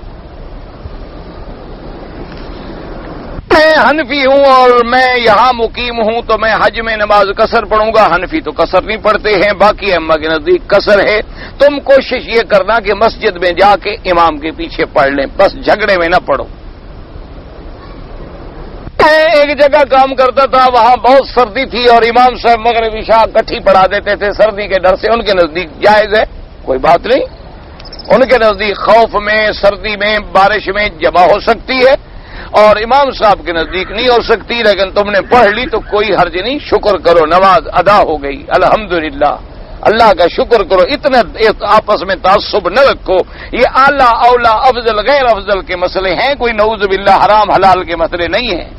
میں حنفی ہوں اور میں یہاں مقیم ہوں تو میں حج میں نماز قصر پڑھوں گا. حنفی تو قصر نہیں پڑھتے ہیں، باقی ائمہ کے نزدیک قصر ہے. تم کوشش یہ کرنا کہ مسجد میں جا کے امام کے پیچھے پڑھ لیں، بس جھگڑے میں نہ پڑھو. میں ایک جگہ کام کرتا تھا، وہاں بہت سردی تھی اور امام صاحب مغرب عشاء کٹھی پڑھا دیتے تھے سردی کے ڈر سے. ان کے نزدیک جائز ہے، کوئی بات نہیں. ان کے نزدیک خوف میں، سردی میں، بارش میں جمع ہو سکتی ہے، اور امام صاحب کے نزدیک نہیں ہو سکتی. لیکن تم نے پڑھ لی تو کوئی حرج نہیں، شکر کرو، نماز ادا ہو گئی، الحمدللہ، اللہ کا شکر کرو. اتنا آپس میں تعصب نہ رکھو. یہ اعلیٰ اولا افضل غیر افضل کے مسئلے ہیں، کوئی نعوذ باللہ حرام حلال کے مسئلے نہیں ہیں.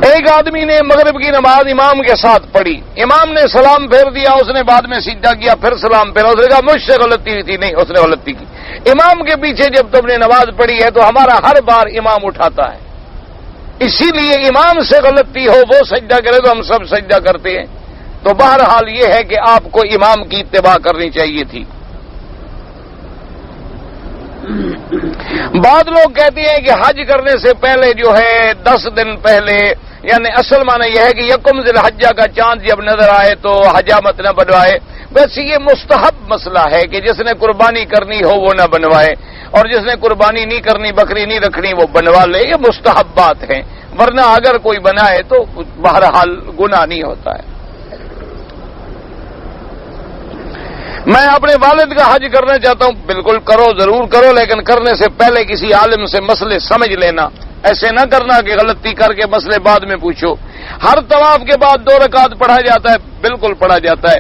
ایک آدمی نے مغرب کی نماز امام کے ساتھ پڑھی، امام نے سلام پھیر دیا، اس نے بعد میں سجدہ کیا، پھر سلام پھیرا. اس نے کہا مجھ سے غلطی ہوئی تھی. نہیں، اس نے غلطی کی. امام کے پیچھے جب تم نے نماز پڑھی ہے تو ہمارا ہر بار امام اٹھاتا ہے، اسی لیے امام سے غلطی ہو، وہ سجدہ کرے تو ہم سب سجدہ کرتے ہیں. تو بہرحال یہ ہے کہ آپ کو امام کی اتباع کرنی چاہیے تھی. بعض لوگ کہتے ہیں کہ حج کرنے سے پہلے جو ہے 10 دن پہلے، یعنی اصل معنی یہ ہے کہ یکم ذی الحجہ کا چاند جب نظر آئے تو حجامت نہ بنوائے. ویسے یہ مستحب مسئلہ ہے کہ جس نے قربانی کرنی ہو وہ نہ بنوائے، اور جس نے قربانی نہیں کرنی، بکری نہیں رکھنی، وہ بنوا لے. یہ مستحب بات ہے، ورنہ اگر کوئی بنائے تو بہرحال گناہ نہیں ہوتا ہے. میں اپنے والد کا حج کرنا چاہتا ہوں، بالکل کرو، ضرور کرو، لیکن کرنے سے پہلے کسی عالم سے مسئلے سمجھ لینا. ایسے نہ کرنا کہ غلطی کر کے مسئلے بعد میں پوچھو. ہر طواف کے بعد 2 رکعت پڑھا جاتا ہے، بالکل پڑھا جاتا ہے.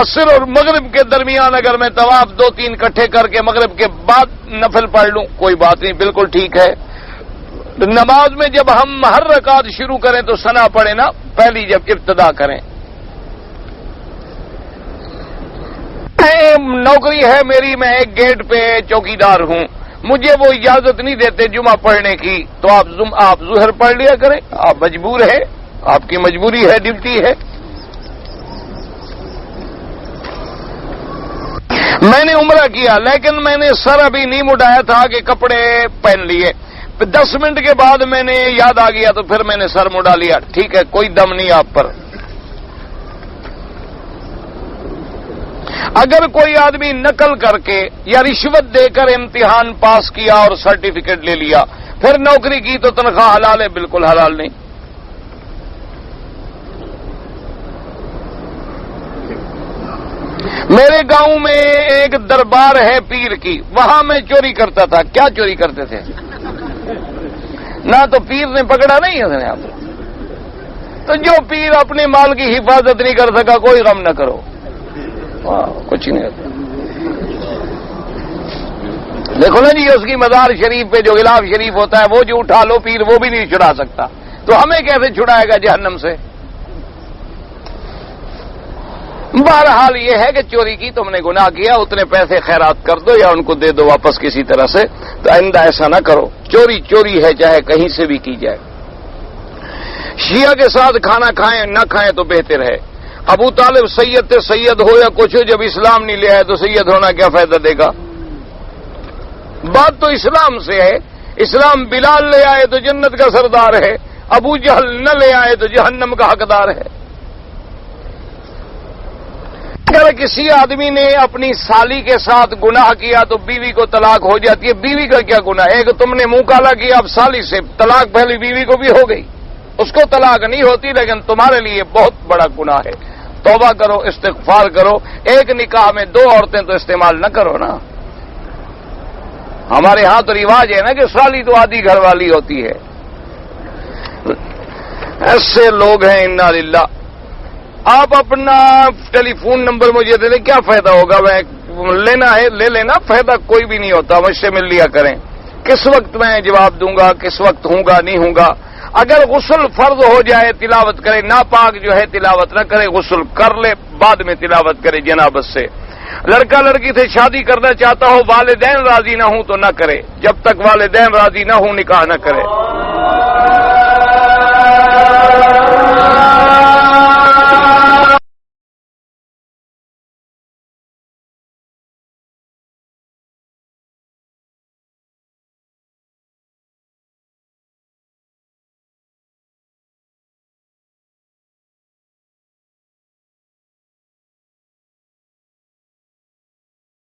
عصر اور مغرب کے درمیان اگر میں طواف 2-3 اکٹھے کر کے مغرب کے بعد نفل پڑھ لوں، کوئی بات نہیں، بالکل ٹھیک ہے. نماز میں جب ہم ہر رکعت شروع کریں تو ثنا پڑھیں نا، پہلی جب ابتدا کریں. نوکری ہے میری، میں ایک گیٹ پہ چوکیدار ہوں، مجھے وہ اجازت نہیں دیتے جمعہ پڑھنے کی، تو آپ ظہر پڑھ لیا کریں. آپ مجبور ہیں، آپ کی مجبوری ہے، ڈیوٹی ہے. میں نے عمرہ کیا لیکن میں نے سر ابھی نہیں مڈایا تھا کہ کپڑے پہن لیے. 10 منٹ کے بعد میں نے یاد آ گیا تو پھر میں نے سر مڈا لیا. ٹھیک ہے، کوئی دم نہیں آپ پر. اگر کوئی آدمی نقل کر کے یا رشوت دے کر امتحان پاس کیا اور سرٹیفکیٹ لے لیا، پھر نوکری کی تو تنخواہ حلال ہے؟ بالکل حلال نہیں. میرے گاؤں میں ایک دربار ہے پیر کی، وہاں میں چوری کرتا تھا. کیا چوری کرتے تھے؟ نہ تو پیر نے پکڑا نہیں ہے آپ. تو جو پیر اپنے مال کی حفاظت نہیں کر سکا، کوئی غم نہ کرو، کچھ نہیں ہوتا. دیکھو نا جی، اس کی مزار شریف پہ جو غلاف شریف ہوتا ہے وہ جو اٹھا لو پیر، وہ بھی نہیں چھڑا سکتا، تو ہمیں کیسے چھڑائے گا جہنم سے؟ بہرحال یہ ہے کہ چوری کی، تم نے گناہ کیا، اتنے پیسے خیرات کر دو یا ان کو دے دو واپس کسی طرح سے. تو آئندہ ایسا نہ کرو. چوری ہے، چاہے کہیں سے بھی کی جائے. شیعہ کے ساتھ کھانا کھائیں نہ کھائیں تو بہتر ہے. ابو طالب سید تھے، سید ہو یا کچھ ہو، جب اسلام نہیں لے آئے تو سید ہونا کیا فائدہ دے گا؟ بات تو اسلام سے ہے. اسلام بلال لے آئے تو جنت کا سردار ہے، ابو جہل نہ لے آئے تو جہنم کا حقدار ہے. اگر کسی آدمی نے اپنی سالی کے ساتھ گناہ کیا تو بیوی کو طلاق ہو جاتی ہے. بیوی کا کیا گناہ ہے؟ کہ تم نے منہ کالا کیا اب سالی سے طلاق پہلی بیوی کو بھی ہو گئی. اس کو طلاق نہیں ہوتی لیکن تمہارے لیے بہت بڑا گناہ ہے. توبہ کرو, استغفار کرو. ایک نکاح میں 2 عورتیں تو استعمال نہ کرو نا. ہمارے ہاں تو رواج ہے نا کہ سالی تو آدھی گھر والی ہوتی ہے. ایسے لوگ ہیں انا للہ. آپ اپنا ٹیلی فون نمبر مجھے دے دیں, کیا فائدہ ہوگا؟ میں لینا ہے لے لینا, فائدہ کوئی بھی نہیں ہوتا. مجھ سے مل لیا کریں. کس وقت میں جواب دوں گا, کس وقت ہوں گا نہیں ہوں گا. اگر غسل فرض ہو جائے تلاوت کرے, ناپاک جو ہے تلاوت نہ کرے, غسل کر لے بعد میں تلاوت کرے جنابت سے. لڑکا لڑکی سے شادی کرنا چاہتا ہو, والدین راضی نہ ہوں تو نہ کرے. جب تک والدین راضی نہ ہوں نکاح نہ کرے.